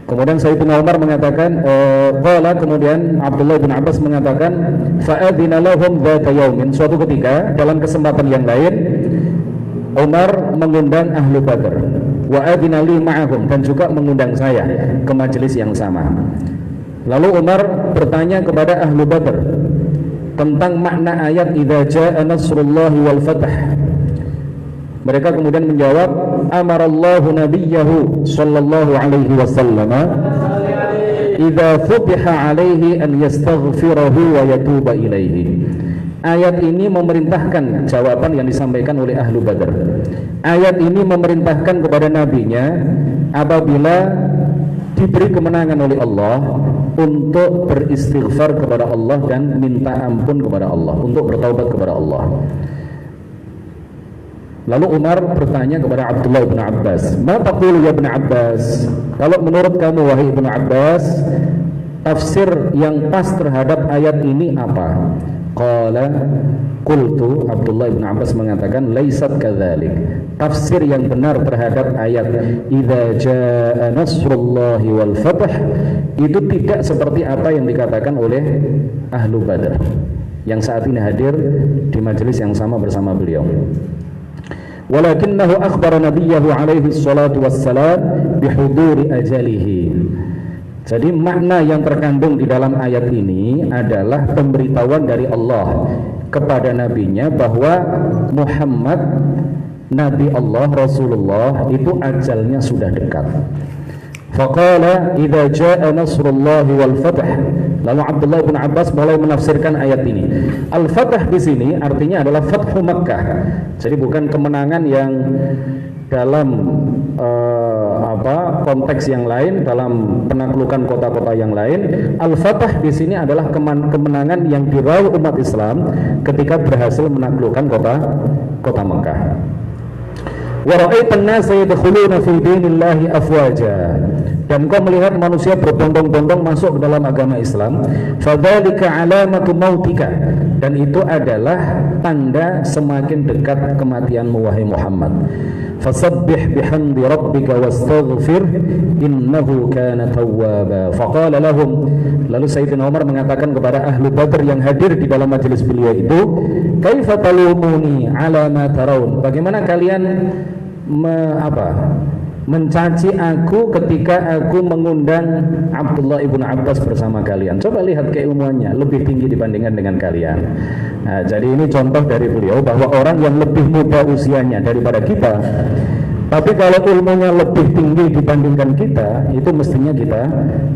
Kemudian Sayyidina Umar mengatakan, kemudian Abdullah bin Abbas mengatakan, fa'adina lahum dzata yaumin, suatu ketika dalam kesempatan yang lain Umar mengundang ahlu Badr, wa adina li ma'ahum, dan juga mengundang saya ke majelis yang sama. Lalu Umar bertanya kepada ahlu Badr tentang makna ayat idza jaa nasrullahi wal fath. Mereka kemudian menjawab, amarallahu nabiyyahu sallallahu alaihi wasallam idza futiha alaihi an yastaghfirahu wa yatuba ilaihi. Ayat ini memerintahkan, jawaban yang disampaikan oleh ahlu Badr, ayat ini memerintahkan kepada nabinya apabila diberi kemenangan oleh Allah untuk beristighfar kepada Allah dan minta ampun kepada Allah, untuk bertaubat kepada Allah. Lalu Umar bertanya kepada Abdullah bin Abbas, ma taqulu ya ibn Abbas, kalau menurut kamu wahai ibn Abbas, tafsir yang pas terhadap ayat ini apa? Qala qultu, Abdullah bin Abbas mengatakan, laisat kadzalik, tafsir yang benar terhadap ayat idza jaa nasrullahi wal fath itu tidak seperti apa yang dikatakan oleh ahlu Badr yang saat ini hadir di majelis yang sama bersama beliau. Walakinnahu akhbara nabiyyahu alaihi salatu wassalam bihuduri ajalihi. Jadi makna yang terkandung di dalam ayat ini adalah pemberitahuan dari Allah kepada nabinya bahwa Muhammad, nabi Allah, Rasulullah itu ajalnya sudah dekat. Faqala idza jaa nasrullahi wal fath. Lalu Abdullah bin Abbas mulai menafsirkan ayat ini. Al-Fath di sini artinya adalah Fathu Makkah. Jadi bukan kemenangan yang dalam konteks yang lain, dalam penaklukan kota-kota yang lain. Al-Fath di sini adalah kemenangan yang diraih umat Islam ketika berhasil menaklukkan kota Makkah. Wa ra'aitan nasa yadkhuluna fi dinillahi afwaja, dan kau melihat manusia berbondong-bondong masuk ke dalam agama Islam. Fadzalika alamatu mautika, dan itu adalah tanda semakin dekat kematianmu wahai Muhammad. Fasabbih bihamdi rabbika wastaghfir innahu kana tawwaba. Faqala lahum, lalu Sayyidina Umar mengatakan kepada ahlu Badr yang hadir di dalam majelis beliau itu, kaifa talumuni ala ma tarawun, bagaimana kalian mencaci aku ketika aku mengundang Abdullah ibn Abbas bersama kalian. Coba lihat keilmuannya lebih tinggi dibandingkan dengan kalian. Nah, jadi ini contoh dari beliau bahwa orang yang lebih muda usianya daripada kita, tapi kalau ilmunya lebih tinggi dibandingkan kita, itu mestinya kita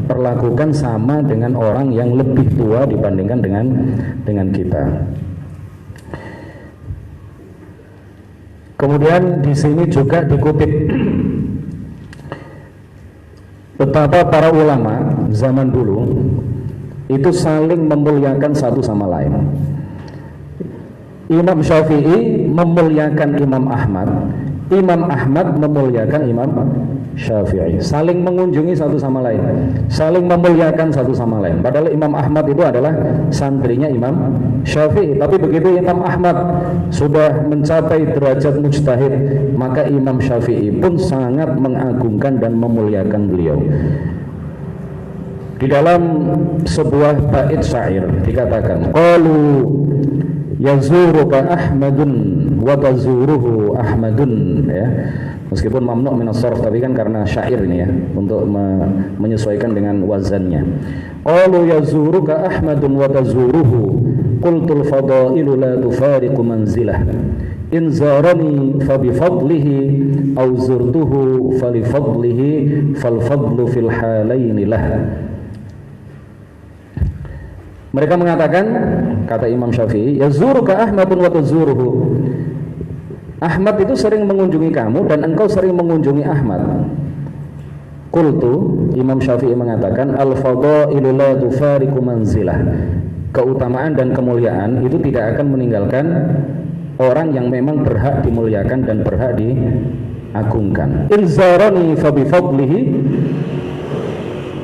perlakukan sama dengan orang yang lebih tua dibandingkan dengan kita. Kemudian di sini juga dikutip betapa para ulama zaman dulu itu saling memuliakan satu sama lain. Imam Syafi'i memuliakan Imam Ahmad, Imam Ahmad memuliakan Imam Syafi'i, saling mengunjungi satu sama lain, saling memuliakan satu sama lain. Padahal Imam Ahmad itu adalah santrinya Imam Syafi'i, tapi begitu Imam Ahmad sudah mencapai derajat mujtahid, maka Imam Syafi'i pun sangat mengagungkan dan memuliakan beliau. Di dalam sebuah bait syair dikatakan, qalu yazuruka Ahmadun wa tazuruhu Ahmadun, ya. Meskipun mamnu' min as-sarf, tapi kan karena syair ini ya, untuk menyesuaikan dengan wazannya. Qalu yazuruka Ahmadun wa tazuruhu qultul fadailu la tufariqu manzilah in zarani fa bi fadlihi aw zurtuhu fa li fadlihi fal fadlu fil halaini lah. Mereka mengatakan, kata Imam Syafi'i, yazuruka Ahmadun wa tazuruhu, Ahmad itu sering mengunjungi kamu dan engkau sering mengunjungi Ahmad. Qultu, Imam Syafi'i mengatakan al-fadailu la tufariqu manzilah. Keutamaan dan kemuliaan itu tidak akan meninggalkan orang yang memang berhak dimuliakan dan berhak diagungkan. Inzarani fa bi fadlihi.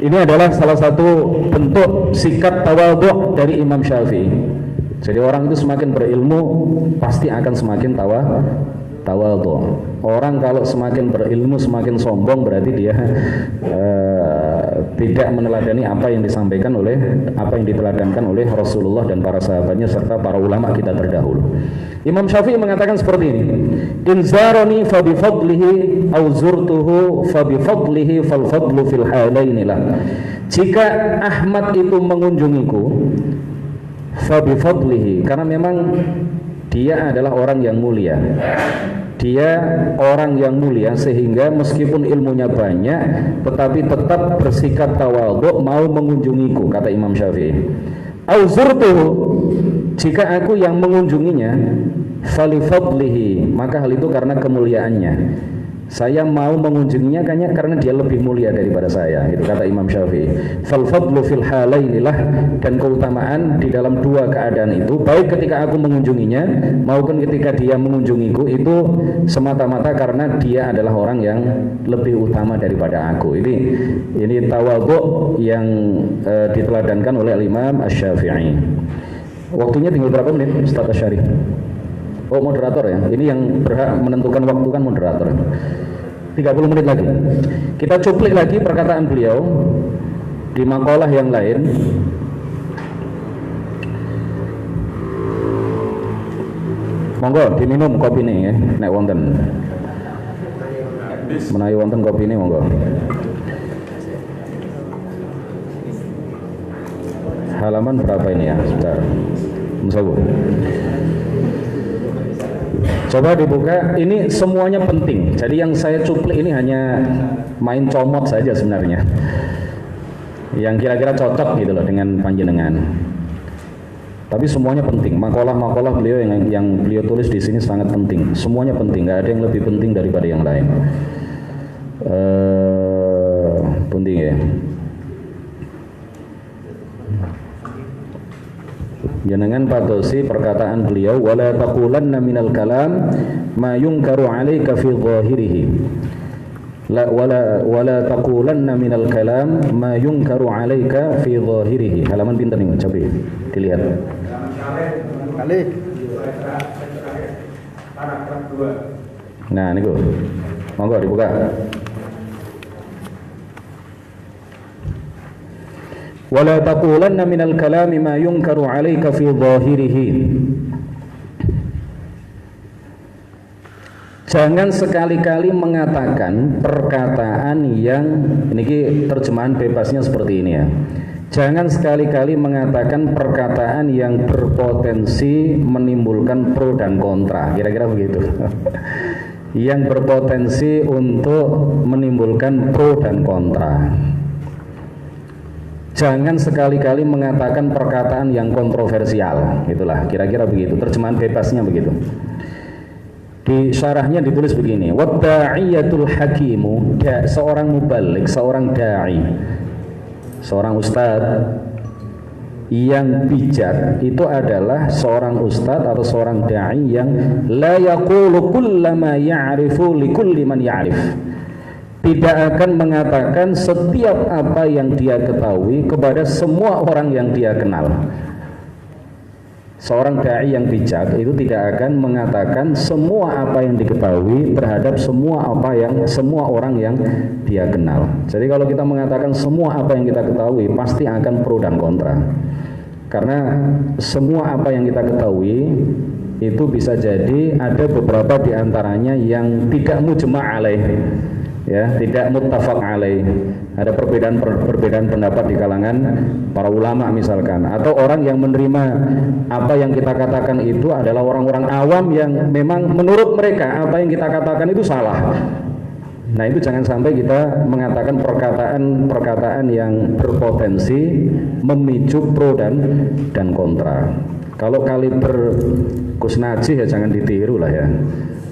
Ini adalah salah satu bentuk sikap tawadhu dari Imam Syafi'i. Jadi orang itu semakin berilmu pasti akan semakin tawadhu. Orang kalau semakin berilmu semakin sombong berarti dia tidak meneladani apa yang disampaikan oleh apa yang diteladankan oleh Rasulullah dan para sahabatnya serta para ulama kita terdahulu. Imam Syafi'i mengatakan seperti ini. Inzarani fa bi fadlihi aw zurtuhu fa bi fadlihi fal fadlu fil halaini lah. Jika Ahmad itu mengunjungiku fa bi fadlihi, karena memang dia adalah orang yang mulia. Dia orang yang mulia sehingga meskipun ilmunya banyak tetapi tetap bersikap tawadhu mau mengunjungiku, kata Imam Syafi'i. Auzurtuhu, jika aku yang mengunjunginya, fali fadlihi, maka hal itu karena kemuliaannya. Saya mau mengunjunginya karena dia lebih mulia daripada saya, itu kata Imam Syafi'i. Fal fadlu fil halainilah, dan keutamaan di dalam dua keadaan itu, baik ketika aku mengunjunginya maupun ketika dia mengunjungiku, itu semata-mata karena dia adalah orang yang lebih utama daripada aku. Ini tawadhu yang diteladankan oleh Imam Asy-Syafi'i. Waktunya tinggal berapa menit, Ustaz Asy'ari? Oh, moderator ya. Ini yang berhak menentukan waktu kan moderator. 30 menit lagi. Kita cuplik lagi perkataan beliau di makalah yang lain. Monggo diminum kopi nih ya, nek wonten. Menawi wonten kopi ini monggo. Halaman berapa ini ya? Sebentar. Musawu. Coba dibuka, ini semuanya penting. Jadi yang saya cuplik ini hanya main comot saja sebenarnya. Yang kira-kira cocok gitu loh dengan panjenengan. Tapi semuanya penting. Makalah-makalah beliau yang beliau tulis di sini sangat penting. Semuanya penting, nggak ada yang lebih penting daripada yang lain. Penting ya. Jangan padosi perkataan beliau, wala taqulanna minal kalam ma yunkaru 'alaika fi dhahirihi. La wala taqulanna minal kalam ma yunkaru 'alaika fi dhahirihi. Halaman pinten nih, coba dilihat. Kali. Paragraf 2. Nah, niku. Monggo dibuka. Wala taqulanna minal kalami ma yunkaru 'alaika fi dhahirihi. Jangan sekali-kali mengatakan perkataan yang, ini terjemahan bebasnya seperti ini ya. Jangan sekali-kali mengatakan perkataan yang berpotensi menimbulkan pro dan kontra. Kira-kira begitu. Yang berpotensi untuk menimbulkan pro dan kontra. Jangan sekali-kali mengatakan perkataan yang kontroversial, itulah kira-kira begitu. Terjemahan bebasnya begitu. Di syarahnya ditulis begini: waddaiyatul hakimu, seorang muballigh, seorang dai, seorang ustadz yang bijak itu adalah seorang ustadz atau seorang dai yang la yaqulu kullama ya'rifu likulli man ya'rif. Tidak akan mengatakan setiap apa yang dia ketahui kepada semua orang yang dia kenal. Seorang dai yang bijak itu tidak akan mengatakan semua apa yang diketahui terhadap semua orang yang dia kenal. Jadi kalau kita mengatakan semua apa yang kita ketahui pasti akan pro dan kontra. Karena semua apa yang kita ketahui itu bisa jadi ada beberapa di antaranya yang tidak mujma' alaih. Ya, tidak muttafaq alaih. Ada perbedaan pendapat di kalangan para ulama misalkan, atau orang yang menerima apa yang kita katakan itu adalah orang-orang awam yang memang menurut mereka apa yang kita katakan itu salah. Nah, itu jangan sampai kita mengatakan perkataan yang berpotensi memicu pro dan kontra. Kalau kaliber Gus Najih ya jangan ditiru lah ya.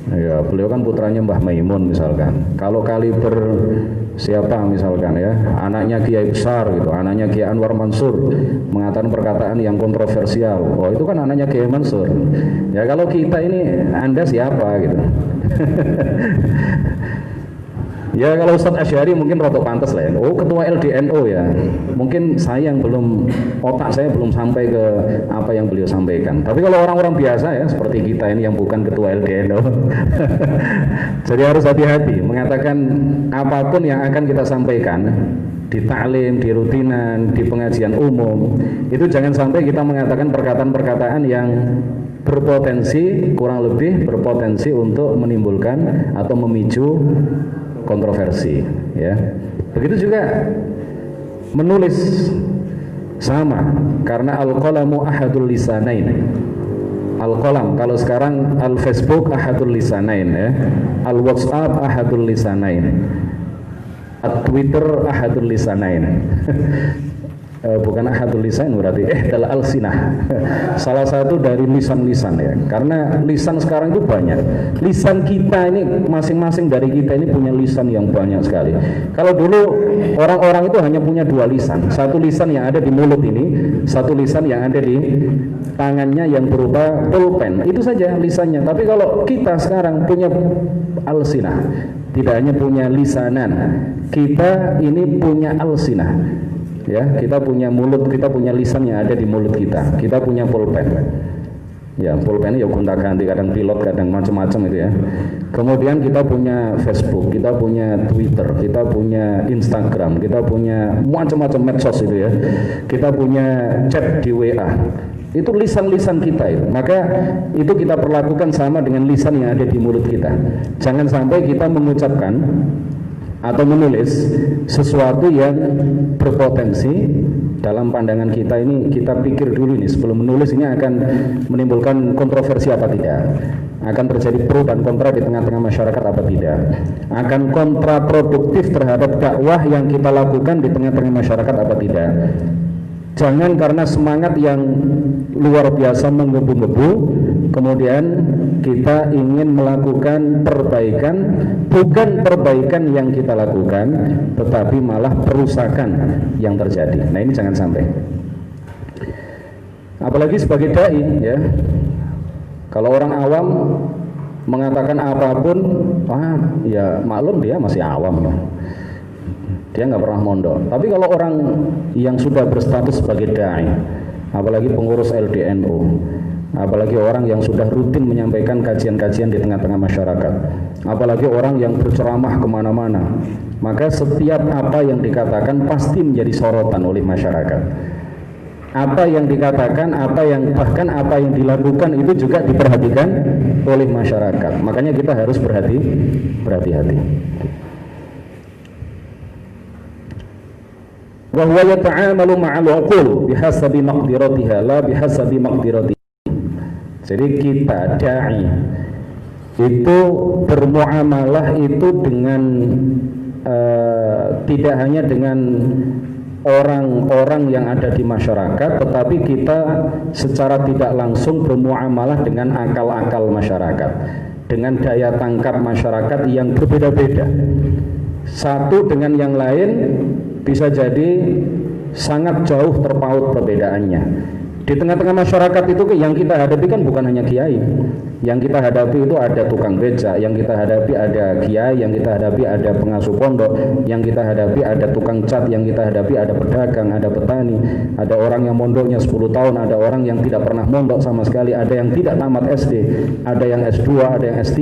Ya, beliau kan putranya Mbah Maimun misalkan. Kalau kaliber siapa misalkan ya, anaknya Kiai besar gitu, anaknya Kiai Anwar Mansur mengatakan perkataan yang kontroversial. Oh, itu kan anaknya Kiai Mansur. Ya, kalau kita ini Anda siapa gitu. Ya, kalau Ustadz Asy'ari mungkin rotok pantas lah ya. Oh, ketua LDNO ya. Mungkin saya yang belum, otak saya belum sampai ke apa yang beliau sampaikan. Tapi kalau orang-orang biasa ya, seperti kita ini yang bukan ketua LDNO, jadi harus hati-hati mengatakan apapun yang akan kita sampaikan di taklim, di rutinan, di pengajian umum. Itu jangan sampai kita mengatakan perkataan-perkataan yang berpotensi, kurang lebih berpotensi untuk menimbulkan atau memicu kontroversi, ya. Begitu juga menulis sama, karena al-qalamu ahadul lisanain. Al-qalam kalau sekarang al-Facebook ahadul lisanain ya. Al-WhatsApp ahadul lisanain. At-Twitter ahadul lisanain. Bukan ahadul lisan berarti dal alsinah. Salah satu dari lisan-lisan ya. Karena lisan sekarang itu banyak. Lisan kita ini masing-masing dari kita ini punya lisan yang banyak sekali. Kalau dulu orang-orang itu hanya punya dua lisan. Satu lisan yang ada di mulut ini, satu lisan yang ada di tangannya yang berupa pulpen. Itu saja lisannya. Tapi kalau kita sekarang punya alsinah, tidak hanya punya lisanan, kita ini punya alsinah. Ya, kita punya mulut, kita punya lisan yang ada di mulut kita. Kita punya pulpen. Ya, pulpen ya gonta-ganti, kadang pilot, kadang macam-macam itu ya. Kemudian kita punya Facebook, kita punya Twitter, kita punya Instagram, kita punya macam-macam medsos itu ya. Kita punya chat di WA. Itu lisan-lisan kita itu. Maka itu kita perlakukan sama dengan lisan yang ada di mulut kita. Jangan sampai kita mengucapkan atau menulis sesuatu yang berpotensi dalam pandangan kita ini, kita pikir dulu ini sebelum menulis ini akan menimbulkan kontroversi apa tidak, akan terjadi pro dan kontra di tengah-tengah masyarakat apa tidak, akan kontraproduktif terhadap dakwah yang kita lakukan di tengah-tengah masyarakat apa tidak. Jangan karena semangat yang luar biasa menggebu-gebu kemudian kita ingin melakukan perbaikan, bukan perbaikan yang kita lakukan, tetapi malah perusakan yang terjadi. Nah, ini jangan sampai. Apalagi sebagai dai ya. Kalau orang awam mengatakan apapun, ya maklum dia masih awam ya. Dia nggak pernah mondok. Tapi kalau orang yang sudah berstatus sebagai dai, apalagi pengurus LDNO, apalagi orang yang sudah rutin menyampaikan kajian-kajian di tengah-tengah masyarakat, apalagi orang yang berceramah kemana-mana, maka setiap apa yang dikatakan pasti menjadi sorotan oleh masyarakat. Apa yang dikatakan, bahkan apa yang dilakukan itu juga diperhatikan oleh masyarakat. Makanya kita harus berhati-hati. Wa huwa yata'amalu ma'al 'uqul bihasabi maqdiratiha la bihasabi maqdiratiha. Jadi kita dai itu bermuamalah itu dengan tidak hanya dengan orang-orang yang ada di masyarakat, tetapi kita secara tidak langsung bermuamalah dengan akal-akal masyarakat, dengan daya tangkap masyarakat yang berbeda-beda. Satu dengan yang lain bisa jadi sangat jauh terpaut perbedaannya. Di tengah-tengah masyarakat itu yang kita hadapi kan bukan hanya kiai. Yang kita hadapi itu ada tukang beca, yang kita hadapi ada kiai, yang kita hadapi ada pengasuh pondok, yang kita hadapi ada tukang cat, yang kita hadapi ada pedagang, ada petani, ada orang yang mondoknya 10 tahun, ada orang yang tidak pernah mondok sama sekali, ada yang tidak tamat SD, ada yang S2, ada yang S3,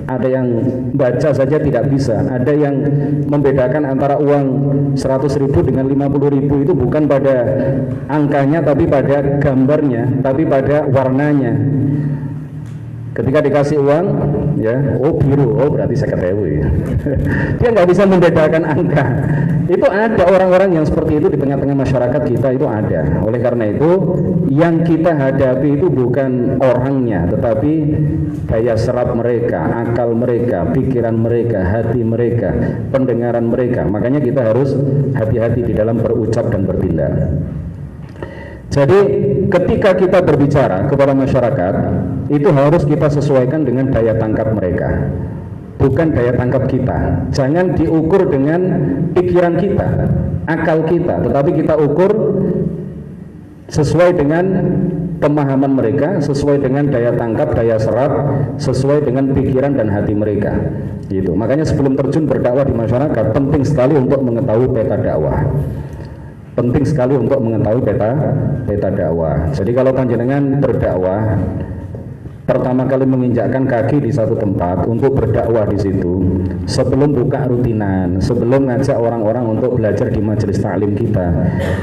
ada yang baca saja tidak bisa, ada yang membedakan antara uang 100.000 dengan 50.000 itu bukan pada angkanya tapi pada gambarnya, tapi pada warnanya. Ketika dikasih uang, ya, biru, berarti 50.000. Dia nggak bisa membedakan angka. Itu ada orang-orang yang seperti itu di tengah-tengah masyarakat kita, itu ada. Oleh karena itu, yang kita hadapi itu bukan orangnya, tetapi daya serap mereka, akal mereka, pikiran mereka, hati mereka, pendengaran mereka. Makanya kita harus hati-hati di dalam berucap dan bertindak. Jadi ketika kita berbicara kepada masyarakat, itu harus kita sesuaikan dengan daya tangkap mereka, bukan daya tangkap kita. Jangan diukur dengan pikiran kita, akal kita, tetapi kita ukur sesuai dengan pemahaman mereka, sesuai dengan daya tangkap, daya serap, sesuai dengan pikiran dan hati mereka. Gitu. Makanya sebelum terjun berdakwah di masyarakat, penting sekali untuk mengetahui peta dakwah. Penting sekali untuk mengetahui peta dakwah. Jadi kalau panjenengan berdakwah, pertama kali menginjakkan kaki di satu tempat untuk berdakwah di situ, sebelum buka rutinan, sebelum ngajak orang-orang untuk belajar di majelis taklim kita,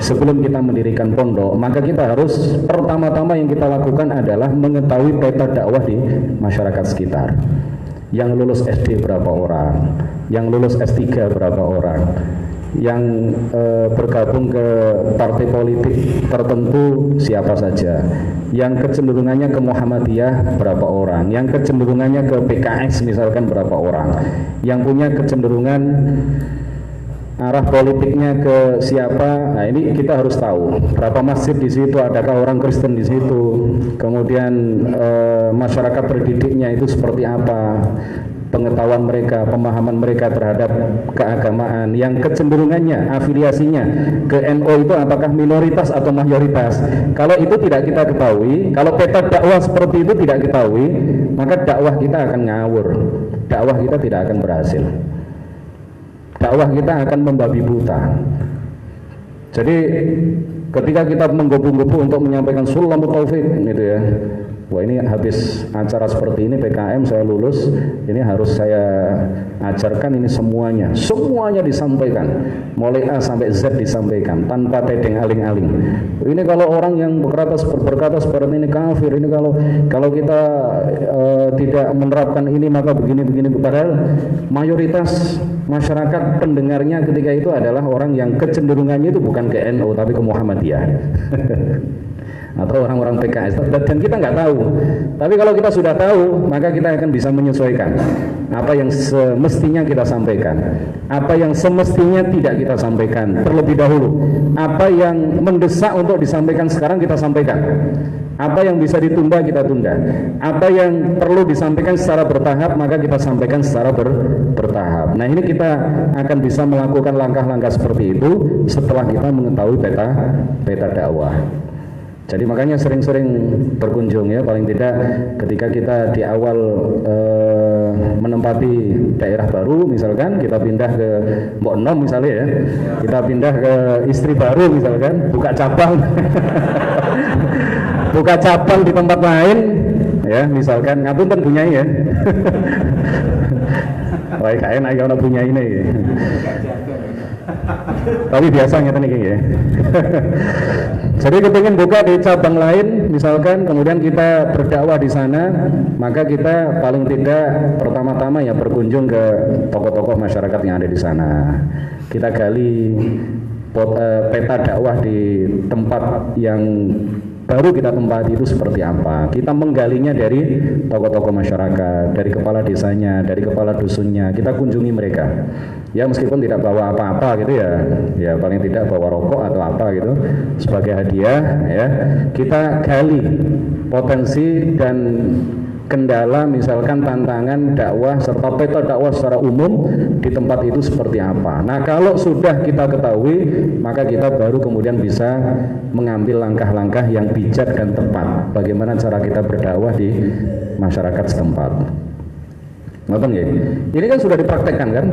sebelum kita mendirikan pondok, maka kita harus pertama-tama yang kita lakukan adalah mengetahui peta dakwah di masyarakat sekitar. Yang lulus SD berapa orang, yang lulus S3 berapa orang, yang bergabung ke partai politik tertentu siapa saja, yang kecenderungannya ke Muhammadiyah berapa orang, yang kecenderungannya ke PKS misalkan berapa orang, yang punya kecenderungan arah politiknya ke siapa. Nah, ini kita harus tahu berapa masjid di situ, adakah orang Kristen di situ, kemudian masyarakat terdidiknya itu seperti apa, pengetahuan mereka, pemahaman mereka terhadap keagamaan, yang kecenderungannya, afiliasinya ke NU itu apakah minoritas atau mayoritas. Kalau itu tidak kita ketahui, kalau peta dakwah seperti itu tidak ketahui, maka dakwah kita akan ngawur, dakwah kita tidak akan berhasil, dakwah kita akan membabi buta. Jadi ketika kita menggebu-gebu untuk menyampaikan sulamut taufik gitu ya, wah ini habis acara seperti ini PKM saya lulus, ini harus saya ajarkan ini semuanya disampaikan, mulai A sampai Z disampaikan tanpa tedeng aling-aling. Ini kalau orang yang berkata seperti ini kafir, ini kalau kita tidak menerapkan ini maka begini. Padahal mayoritas masyarakat pendengarnya ketika itu adalah orang yang kecenderungannya itu bukan ke NU tapi ke Muhammadiyah. Atau orang-orang PKS, dan kita nggak tahu. Tapi kalau kita sudah tahu, maka kita akan bisa menyesuaikan apa yang semestinya kita sampaikan, apa yang semestinya tidak kita sampaikan terlebih dahulu, apa yang mendesak untuk disampaikan sekarang kita sampaikan, apa yang bisa ditunda kita tunda, apa yang perlu disampaikan secara bertahap maka kita sampaikan secara bertahap. Nah, ini kita akan bisa melakukan langkah-langkah seperti itu setelah kita mengetahui peta dakwah. Jadi makanya sering-sering berkunjung ya, paling tidak ketika kita di awal menempati daerah baru, misalkan kita pindah ke Mbok Nom misalnya ya, kita pindah ke istri baru misalkan, buka cabang buka cabang di tempat lain ya, misalkan ngapunten punya ya wah kayak enak kalau punya ini tapi biasanya nih ya. Jadi kepingin buka di cabang lain misalkan, kemudian kita berdakwah di sana, maka kita paling tidak pertama-tama ya berkunjung ke tokoh-tokoh masyarakat yang ada di sana. Kita gali peta dakwah di tempat yang baru kita tempati itu seperti apa. Kita menggalinya dari tokoh-tokoh masyarakat, dari kepala desanya, dari kepala dusunnya. Kita kunjungi mereka. Ya meskipun tidak bawa apa-apa gitu ya paling tidak bawa rokok atau apa gitu sebagai hadiah ya. Kita gali potensi dan kendala, misalkan tantangan dakwah serta peta dakwah secara umum di tempat itu seperti apa. Nah, kalau sudah kita ketahui, maka kita baru kemudian bisa mengambil langkah-langkah yang bijak dan tepat. Bagaimana cara kita berdakwah di masyarakat setempat. Ngoten ya. Ini kan sudah dipraktekkan kan?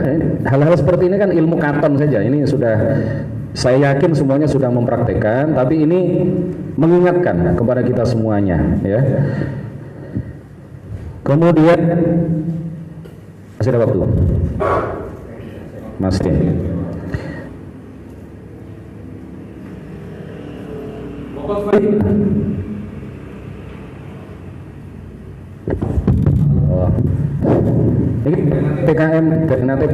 Hal-hal seperti ini kan ilmu katon saja. Ini sudah, saya yakin semuanya sudah mempraktekkan, tapi ini mengingatkan kepada kita semuanya ya. Kemudian masih ada waktu? Masih. Oh. Ini PKM nanti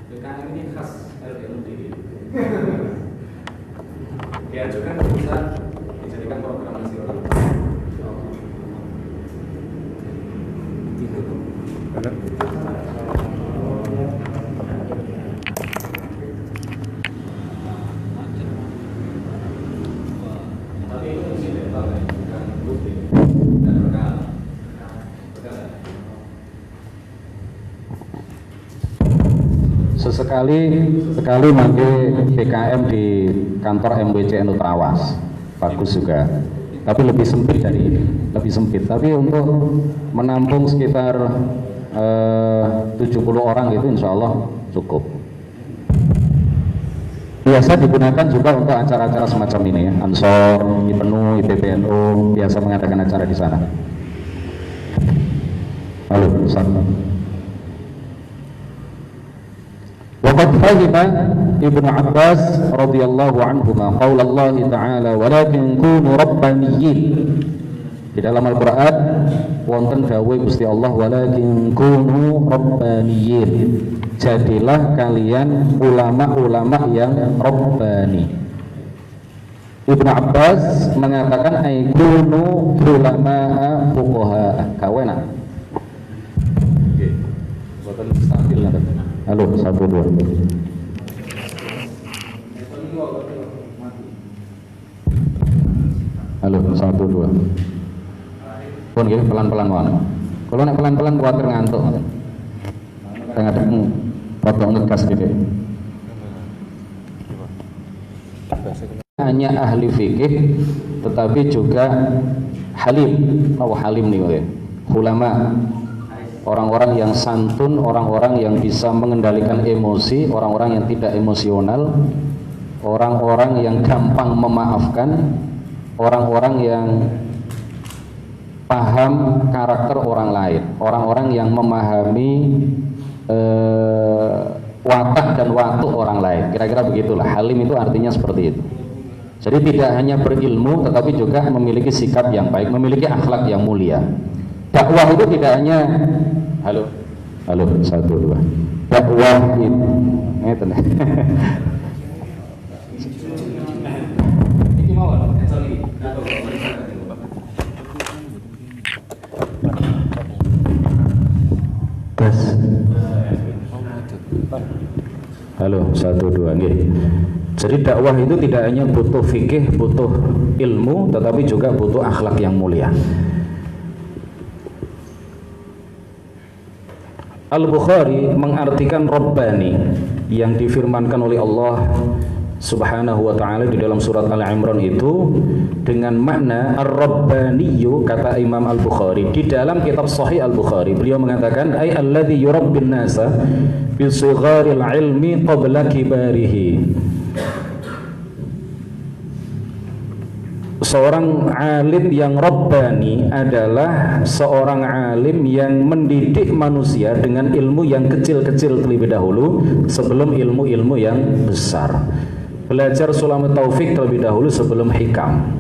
PKM ini khas LDMD. Sekali mangke PKM di kantor MWC NU Trawas, bagus juga. Tapi lebih sempit dari ini, lebih sempit. Tapi untuk menampung sekitar 70 orang itu insya Allah cukup. Biasa digunakan juga untuk acara-acara semacam ini ya. Ansor, IPNU, IPPNU biasa mengadakan acara di sana. Halo, Waqad fahima Ibnu Abbas radhiyallahu anhuma qaul Allah Ta'ala walakin kunu rabbaniyyin. Di dalam Al-Qur'an wonten dawuh Gusti Allah walakin kunu rabbaniyyin. Jadilah kalian ulama-ulama yang rabbani. Ibnu Abbas mengatakan ay kunu ulama fuqaha. Kawena. Nggih. Boten stabil napa? Halo, 1 2. Halo, 1 2. Pun nggih pelan-pelan wae. Kalau nek pelan-pelan kuwatir ngantuk. Tengah rada ngegas gitu. Hanya ahli fikih tetapi juga halim. Tahu halim nih ya. Ulama, orang-orang yang santun, orang-orang yang bisa mengendalikan emosi, orang-orang yang tidak emosional, orang-orang yang gampang memaafkan, orang-orang yang paham karakter orang lain, orang-orang yang memahami watak dan watuk orang lain. Kira-kira begitulah. Halim itu artinya seperti itu. Jadi tidak hanya berilmu tetapi juga memiliki sikap yang baik, memiliki akhlak yang mulia. Dakwah itu tidak hanya halo 1 2. Dakwah itu ngeten. Iki mawon sorry. Tes. Halo 1 2 nggih. Jadi dakwah itu tidak hanya butuh fikih, butuh ilmu tetapi juga butuh akhlak yang mulia. Al-Bukhari mengartikan Rabbani yang difirmankan oleh Allah Subhanahu wa ta'ala di dalam surat Al-Imran itu dengan makna Ar-Rabbaniyyu, kata Imam Al-Bukhari di dalam kitab Sahih Al-Bukhari. Beliau mengatakan ay alladhi yurabbin nasa bi sigharil ilmi qabla kibarihi. Seorang alim yang Rabbani adalah seorang alim yang mendidik manusia dengan ilmu yang kecil-kecil terlebih dahulu sebelum ilmu-ilmu yang besar. Belajar Sulamut Taufik terlebih dahulu sebelum Hikam.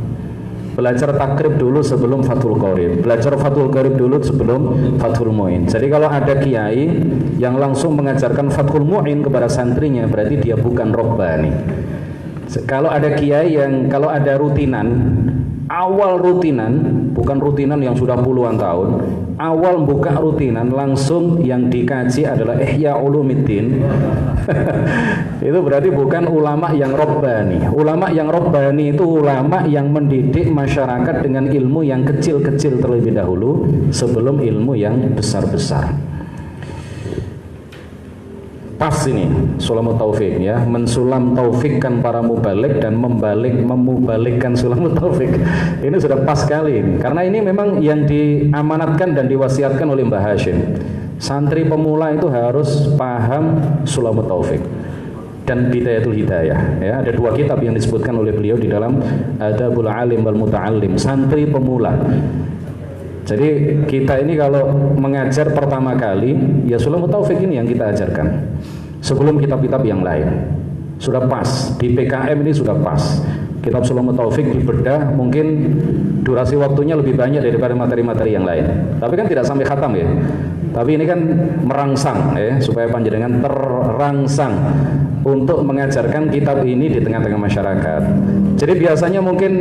Belajar takrib dulu sebelum Fathul Qorib. Belajar Fathul Qorib dulu sebelum Fathul Mu'in. Jadi kalau ada kiai yang langsung mengajarkan Fathul Mu'in kepada santrinya berarti dia bukan Rabbani. Kalau ada kiai yang kalau ada rutinan, awal rutinan, bukan rutinan yang sudah puluhan tahun, awal buka rutinan langsung yang dikaji adalah Ihya Ulumuddin. Itu berarti bukan ulama yang Rabbani. Ulama yang Rabbani itu ulama yang mendidik masyarakat dengan ilmu yang kecil-kecil terlebih dahulu sebelum ilmu yang besar-besar. Pas ini Sulamut Taufik ya, mensulam taufikkan para mubalik dan memubalikkan Sulamut Taufik. Ini sudah pas sekali ini. Karena ini memang yang diamanatkan dan diwasiatkan oleh Mbah Hashim. Santri pemula itu harus paham Sulamut Taufik dan Bidayatul Hidayah ya. Ada 2 kitab yang disebutkan oleh beliau di dalam Adabul Alim wal Muta'allim, santri pemula. Jadi kita ini kalau mengajar pertama kali ya Sulamut Taufik ini yang kita ajarkan sebelum kitab-kitab yang lain. Sudah pas, di PKM ini sudah pas. Kitab Sulamut Taufik dibedah mungkin durasi waktunya lebih banyak daripada materi-materi yang lain. Tapi kan tidak sampai khatam ya. Tapi ini kan merangsang ya, supaya panjenengan terangsang untuk mengajarkan kitab ini di tengah-tengah masyarakat. Jadi biasanya mungkin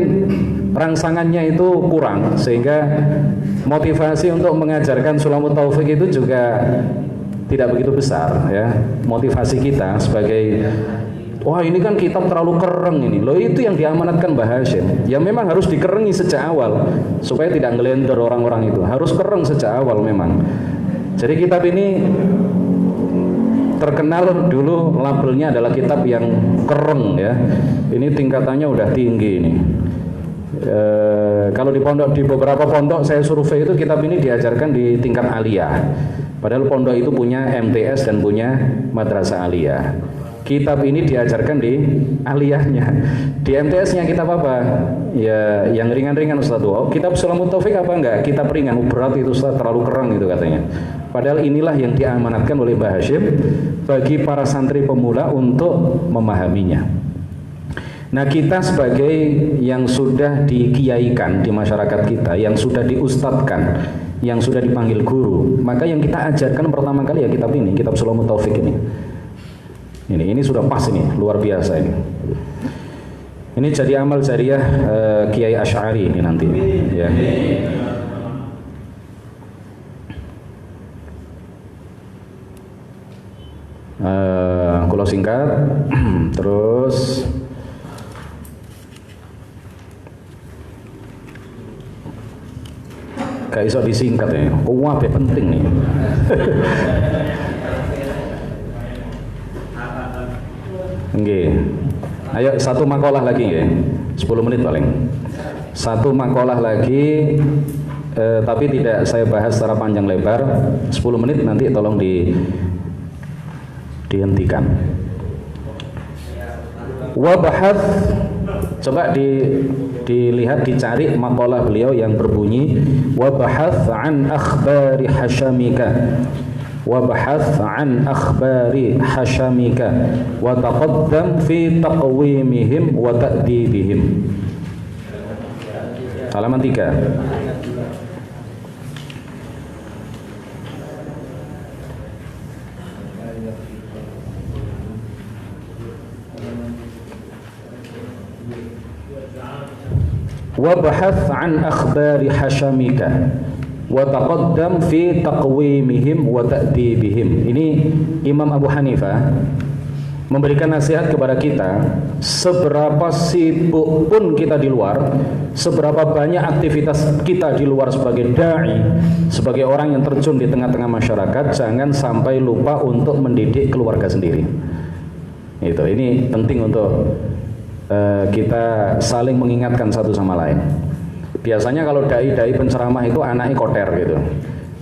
rangsangannya itu kurang, sehingga motivasi untuk mengajarkan Sulamut Taufik itu juga tidak begitu besar ya. Motivasi kita sebagai wah ini kan kitab terlalu kereng ini. Loh itu yang diamanatkan Mbah Hashim. Ya memang harus dikerengi sejak awal supaya tidak ngelender orang-orang itu. Harus kereng sejak awal memang. Jadi kitab ini terkenal dulu labelnya adalah kitab yang keren ya. Ini tingkatannya udah tinggi ini. Kalau di pondok, di beberapa pondok saya survei itu kitab ini diajarkan di tingkat aliyah. Padahal pondok itu punya MTS dan punya madrasah aliyah. Kitab ini diajarkan di aliyahnya. Di MTS-nya kitab apa? Ya yang ringan-ringan Ustaz. Oh, kitab Sulamut Taufik apa enggak? Kitab ringan, berat itu Ustaz, terlalu kereng itu katanya. Padahal inilah yang diamanatkan oleh Mbah Hashim bagi para santri pemula untuk memahaminya. Nah kita sebagai yang sudah dikiaikan di masyarakat kita, yang sudah diustadkan, yang sudah dipanggil guru, maka yang kita ajarkan pertama kali ya kitab ini, kitab Sulamut Taufik ini. Ini sudah pas ini, luar biasa ini. Ini jadi amal jariah Kiai Asy'ari ini nanti ya. Kalau singkat terus gak iso disingkat ya. Wah, penting nih. Nggih. Ayo satu makalah lagi ya. 10 menit paling. Satu makalah lagi tapi tidak saya bahas secara panjang lebar. 10 menit nanti tolong dihentikan. Wabahat, coba dilihat, dicari makalah beliau yang berbunyi wabahath an akhbari hashamika, wabahath an akhbari hashamika wa taqaddam fi taqwimihim wa ta'dibihim. Halaman 3. Wabhath an akhbari hashamika wa taqaddam fi taqwimihim wa ta'dibihim. Ini Imam Abu Hanifah memberikan nasihat kepada kita, seberapa sibuk pun kita di luar, seberapa banyak aktivitas kita di luar sebagai dai, sebagai orang yang terjun di tengah-tengah masyarakat, jangan sampai lupa untuk mendidik keluarga sendiri. Ini penting untuk kita saling mengingatkan satu sama lain. Biasanya kalau dai-dai penceramah itu anaknya koter gitu,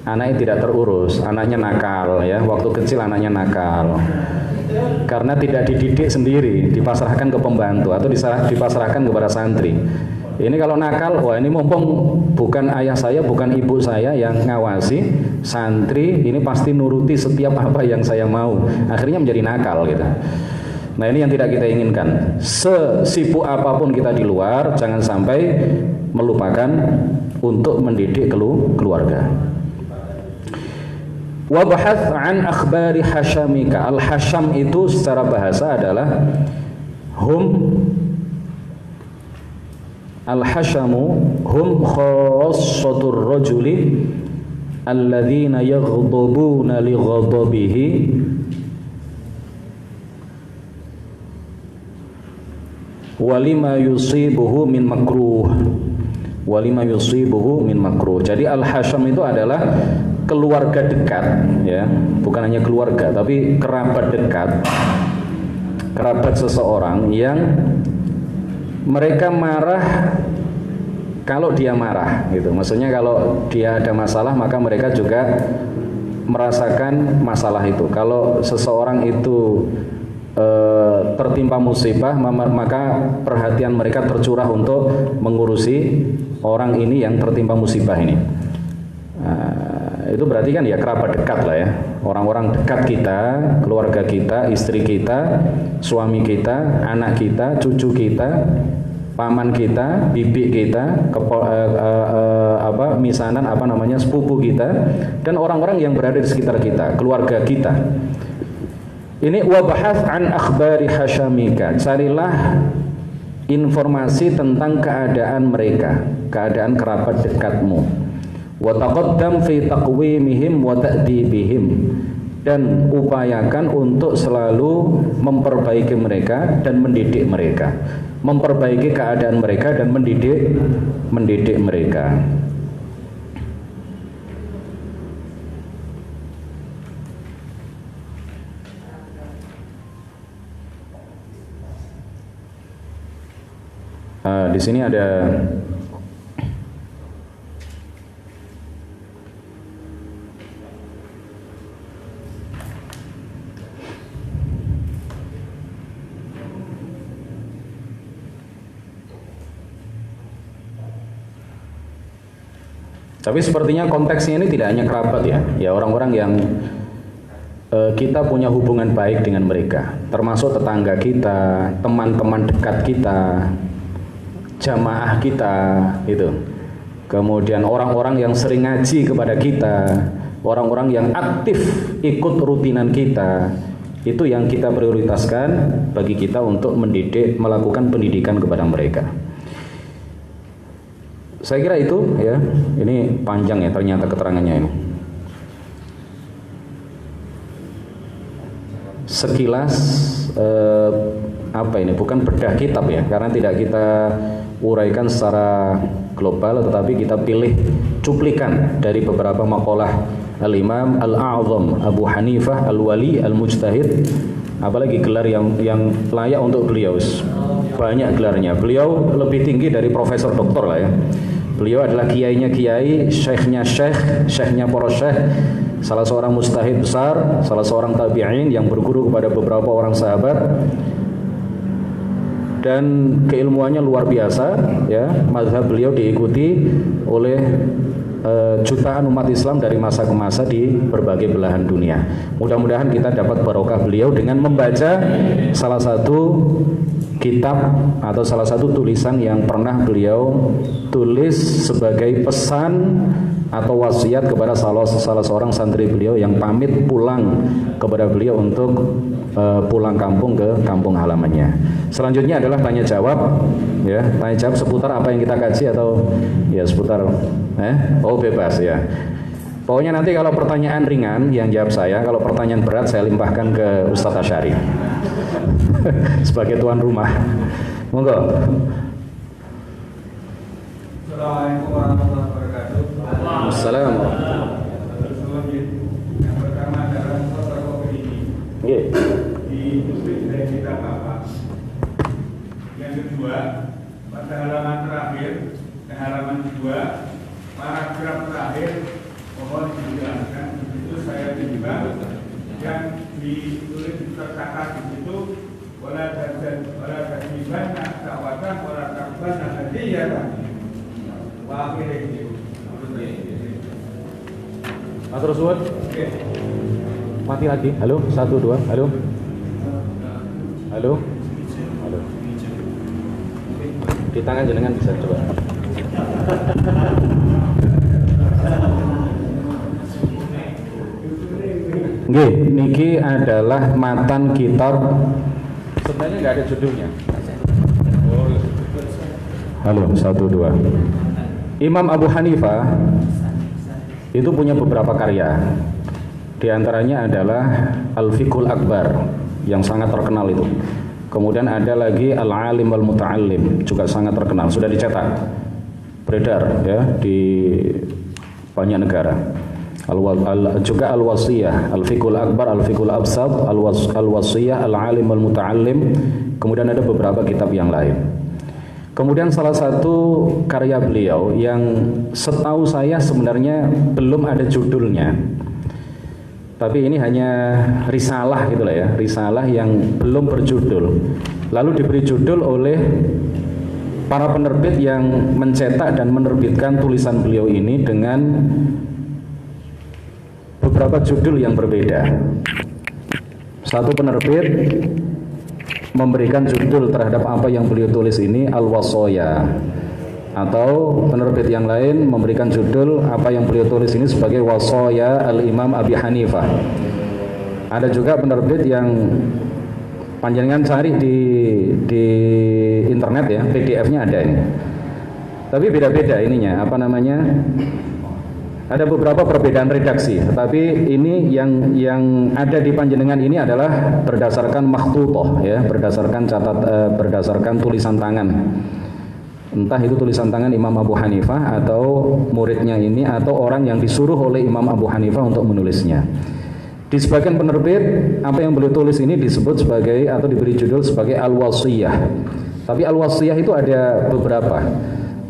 anaknya tidak terurus, anaknya nakal ya, waktu kecil anaknya nakal karena tidak dididik sendiri, dipasrahkan ke pembantu atau dipasrahkan kepada santri. Ini kalau nakal, wah ini mumpung bukan ayah saya, bukan ibu saya yang ngawasi, santri ini pasti nuruti setiap apa yang saya mau, akhirnya menjadi nakal gitu. Nah ini yang tidak kita inginkan. Sesibuk apapun kita di luar, jangan sampai melupakan untuk mendidik keluarga. Wabahath an akhbari hashamika. Al-hasham itu secara bahasa adalah al-hashamu hum khassatur rajuli alladzina yaghdabuna li ghadabihi walima yusibuhu min makruh, walima yusibuhu min makruh. Jadi al-hasham itu adalah keluarga dekat ya, bukan hanya keluarga tapi kerabat dekat, kerabat seseorang yang mereka marah kalau dia marah gitu. Maksudnya kalau dia ada masalah maka mereka juga merasakan masalah itu. Kalau seseorang itu tertimpa musibah, maka perhatian mereka tercurah untuk mengurusi orang ini yang tertimpa musibah ini. Itu berarti kan ya kerabat dekat lah ya, orang-orang dekat kita, keluarga kita, istri kita, suami kita, anak kita, cucu kita, paman kita, bibi kita, misanan sepupu kita, dan orang-orang yang berada di sekitar kita, keluarga kita. Ini wabahas an akhbari hasyamika, carilah informasi tentang keadaan mereka, keadaan kerabat dekatmu. Wa taqaddam fi taqwimihim wa ta'dibihim, dan upayakan untuk selalu memperbaiki mereka dan mendidik mereka, memperbaiki keadaan mereka dan mendidik mereka. Di sini ada tapi sepertinya konteksnya ini tidak hanya kerabat ya orang-orang yang kita punya hubungan baik dengan mereka, termasuk tetangga kita, teman-teman dekat kita, jamaah kita gitu. Kemudian orang-orang yang sering ngaji kepada kita, orang-orang yang aktif ikut rutinan kita, itu yang kita prioritaskan bagi kita untuk mendidik, melakukan pendidikan kepada mereka. Saya kira itu ya. Ini panjang ya ternyata keterangannya ini. Sekilas apa ini, bukan bedah kitab ya, karena tidak kita uraikan secara global, tetapi kita pilih cuplikan dari beberapa maqalah Al-Imam Al-A'zam Abu Hanifah Al-Wali Al-Mujtahid. Apalagi gelar yang layak untuk beliau, banyak gelarnya. Beliau lebih tinggi dari profesor doktor lah ya. Beliau adalah kiainya kiai, syekhnya syekh, syekhnya para syekh, salah seorang mujtahid besar, salah seorang tabi'in yang berguru kepada beberapa orang sahabat, dan keilmuannya luar biasa ya. Mazhab beliau diikuti oleh jutaan umat Islam dari masa ke masa di berbagai belahan dunia. Mudah-mudahan kita dapat barokah beliau dengan membaca salah satu kitab atau salah satu tulisan yang pernah beliau tulis sebagai pesan atau wasiat kepada salah seorang santri beliau yang pamit pulang kepada beliau untuk pulang kampung ke kampung halamannya. Selanjutnya adalah tanya jawab ya, tanya jawab seputar apa yang kita kaji atau ya seputar bebas ya. Pokoknya nanti kalau pertanyaan ringan yang jawab saya, kalau pertanyaan berat saya limpahkan ke Ustadz Asyari sebagai tuan rumah. Monggo. Assalamualaikum warahmatullahi wabarakatuh. Assalamualaikum. Yang pertama adalah fotokopi ini. Nggih. Ditulis dari kitab apa? Yang kedua, pada halaman terakhir, ke halaman 2, paragraf terakhir, mohon dijelaskan. Itu saya timbang yang ditulis tercatat di situ, wala tadiban takwatan wala takban hadiyatan. Wa akhirnya. Mas Rasul. Mati lagi. Halo, 1 2. Halo. Halo. Halo. Di tangan jenengan bisa coba. Nggih, niki adalah matan kitab. Sebenarnya nggak ada judulnya. Halo, 1 2. Imam Abu Hanifah itu punya beberapa karya. Di antaranya adalah Al-Fiqhul Akbar yang sangat terkenal itu. Kemudian ada lagi Al-Alim Wal-Muta'allim juga sangat terkenal, sudah dicetak, beredar ya di banyak negara. Juga Al-Wasiyah, Al-Fiqhul Akbar, Al-Fiqhul Absat, Al-Wasiyah, Al-Alim Wal-Muta'allim. Kemudian ada beberapa kitab yang lain. Kemudian salah satu karya beliau yang setahu saya sebenarnya belum ada judulnya, tapi ini hanya risalah gitulah ya, risalah yang belum berjudul, lalu diberi judul oleh para penerbit yang mencetak dan menerbitkan tulisan beliau ini dengan beberapa judul yang berbeda. Satu penerbit memberikan judul terhadap apa yang beliau tulis ini Al-Wasaya, atau penerbit yang lain memberikan judul apa yang beliau tulis ini sebagai Wasaya Al-Imam Abi Hanifah. Ada juga penerbit yang panjenengan cari di internet ya, PDF-nya ada ini. Tapi beda-beda ininya, apa namanya? Ada beberapa perbedaan redaksi, tetapi ini yang ada di panjenengan ini adalah berdasarkan makhtutoh ya, berdasarkan tulisan tangan. Entah itu tulisan tangan Imam Abu Hanifah atau muridnya ini atau orang yang disuruh oleh Imam Abu Hanifah untuk menulisnya. Di sebagian penerbit, apa yang beliau tulis ini disebut sebagai atau diberi judul sebagai Al-Wasiyah. Tapi Al-Wasiyah itu ada beberapa.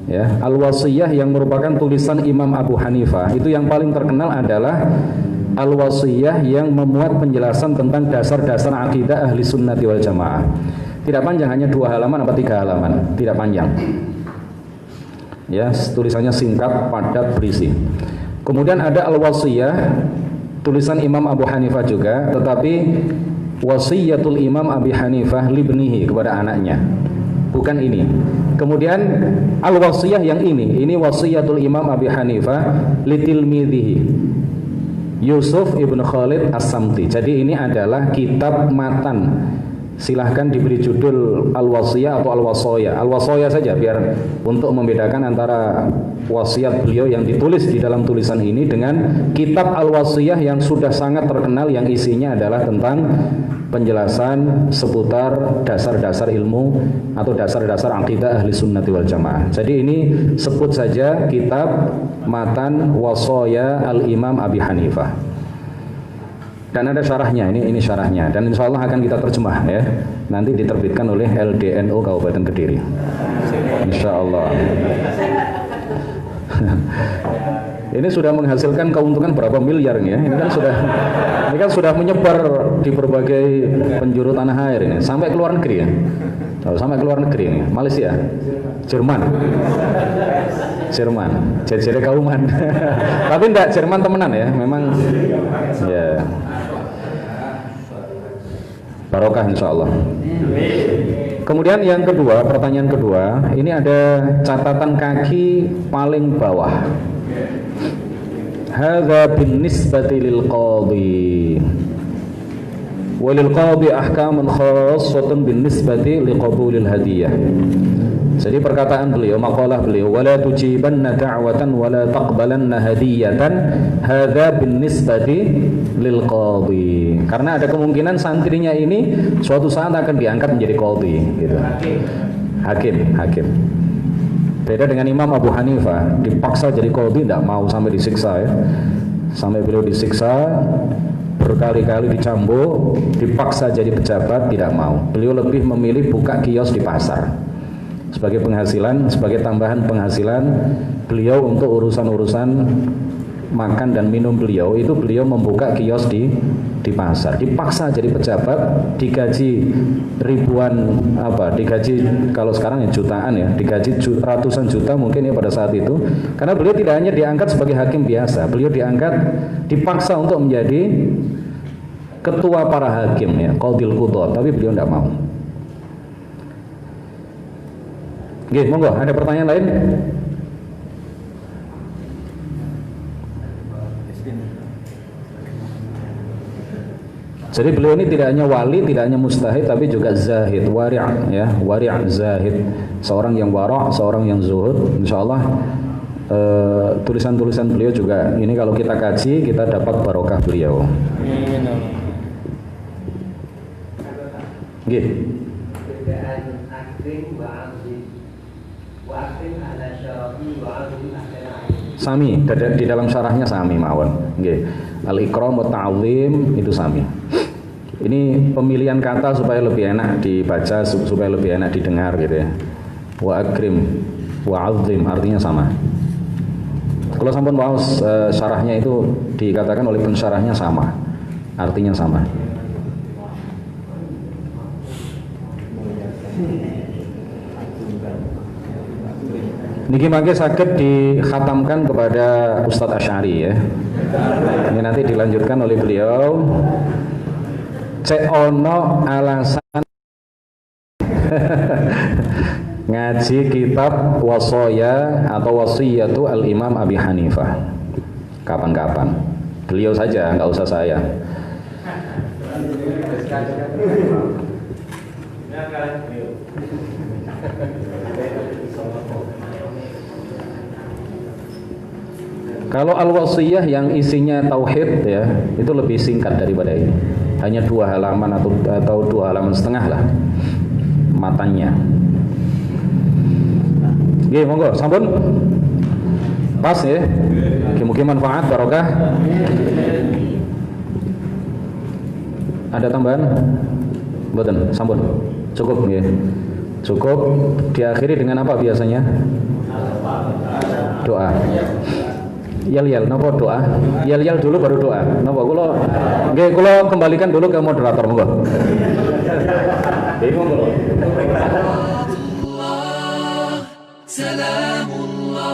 Ya, Al-Wasiyah yang merupakan tulisan Imam Abu Hanifah itu yang paling terkenal adalah Al-Wasiyah yang memuat penjelasan tentang dasar-dasar akidah ahli sunnati wal jamaah. Tidak panjang, hanya 2 halaman atau 3 halaman, tidak panjang. Ya, tulisannya singkat, padat, berisi. Kemudian ada Al-Wasiyah, tulisan Imam Abu Hanifah juga, tetapi wasiyatul Imam Abi Hanifah libnihi, kepada anaknya. Bukan ini. Kemudian Al-Wasiyah yang ini wasiyatul Imam Abi Hanifah litilmidhihi Yusuf ibn Khalid As-Samti. Jadi ini adalah kitab matan. Silahkan diberi judul Al-Wasiyah atau Al-Wasoya. Al-Wasoya saja biar untuk membedakan antara wasiat beliau yang ditulis di dalam tulisan ini dengan kitab Al-Wasiyah yang sudah sangat terkenal, yang isinya adalah tentang penjelasan seputar dasar-dasar ilmu atau dasar-dasar akidah ahli sunnati wal jamaah. Jadi ini sebut saja kitab matan Wasoya Al-Imam Abi Hanifah. Dan ada syarahnya, ini syarahnya, dan insya Allah akan kita terjemah ya, nanti diterbitkan oleh LDNU Kabupaten Kediri, insya Allah. Ini sudah menghasilkan keuntungan berapa miliar ya, ini kan sudah menyebar di berbagai penjuru tanah air ini, sampai ke luar negeri ya, sampai ke luar negeri ini, Malaysia, Jerman, jadi kauman, tapi enggak Jerman temenan ya, memang ya. Barokah insya Allah. Kemudian yang kedua, pertanyaan kedua, ini ada catatan kaki paling bawah. Hadza bin nisbati lil qadhi. Walil qadhi ahkamun khassatun bin nisbati liqabulil hadiyah. Jadi perkataan beliau, maqalah beliau, wala tujibanna da'watan wala taqbalanna hadiyatan hadza bin nisbati lil qadhi. Karena ada kemungkinan santrinya ini suatu saat akan diangkat menjadi qadhi gitu. Hakim. Beda dengan Imam Abu Hanifah, dipaksa jadi qadhi, tidak mau, sampai disiksa ya. Sampai beliau disiksa berkali-kali, dicambuk, dipaksa jadi pejabat, tidak mau. Beliau lebih memilih buka kios di pasar sebagai penghasilan, sebagai tambahan penghasilan beliau untuk urusan-urusan makan dan minum beliau. Itu beliau membuka kios di pasar, dipaksa jadi pejabat, digaji ribuan, digaji kalau sekarang ya jutaan ya, digaji ratusan juta mungkin ya pada saat itu, karena beliau tidak hanya diangkat sebagai hakim biasa, beliau diangkat, dipaksa untuk menjadi ketua para hakim ya, qadhil qudhat, tapi beliau tidak mau. Oke, monggo, ada pertanyaan lain? Jadi beliau ini tidak hanya wali, tidak hanya mustahid, tapi juga zahid, wari' ya, wari' zahid. Seorang yang wara', seorang yang zuhud. Insyaallah tulisan-tulisan beliau juga ini kalau kita kaji, kita dapat barokah beliau. Nggih. Sami, di dalam syarahnya sami mawon. Nggih. Al-ikram wa ta'zim itu sami. Ini pemilihan kata supaya lebih enak dibaca, supaya lebih enak didengar gitu ya. Wa akrim wa 'azzim artinya sama. Kalau sampun waos syarahnya itu dikatakan oleh pensyarahnya sama. Artinya sama. Niki mangke saged dikhatamkan kepada Ustadz Asy'ari ya. Ini nanti dilanjutkan oleh beliau. Cek ono alasan ngaji kitab Wasoya atau Wasiyatu Al-Imam Abi Hanifah. Kapan-kapan. Beliau saja, nggak usah saya. Kalau al-wasiyah yang isinya tauhid ya, itu lebih singkat daripada ini. Hanya 2 halaman atau 2 halaman setengah lah matanya. Nggih, monggo, sampun. Pas ya. Mugi-mugi manfaat barokah. Ada tambahan? Mboten, sampun. Cukup nggih. Cukup. Diakhiri dengan apa biasanya? Doa. Yel napa doa? Yel dulu baru doa. Napa kula nggih kula kembalikan dulu ke moderator monggo. Nggih monggo. Salamullah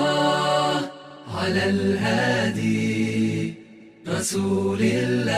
'alal hadi Rasulillah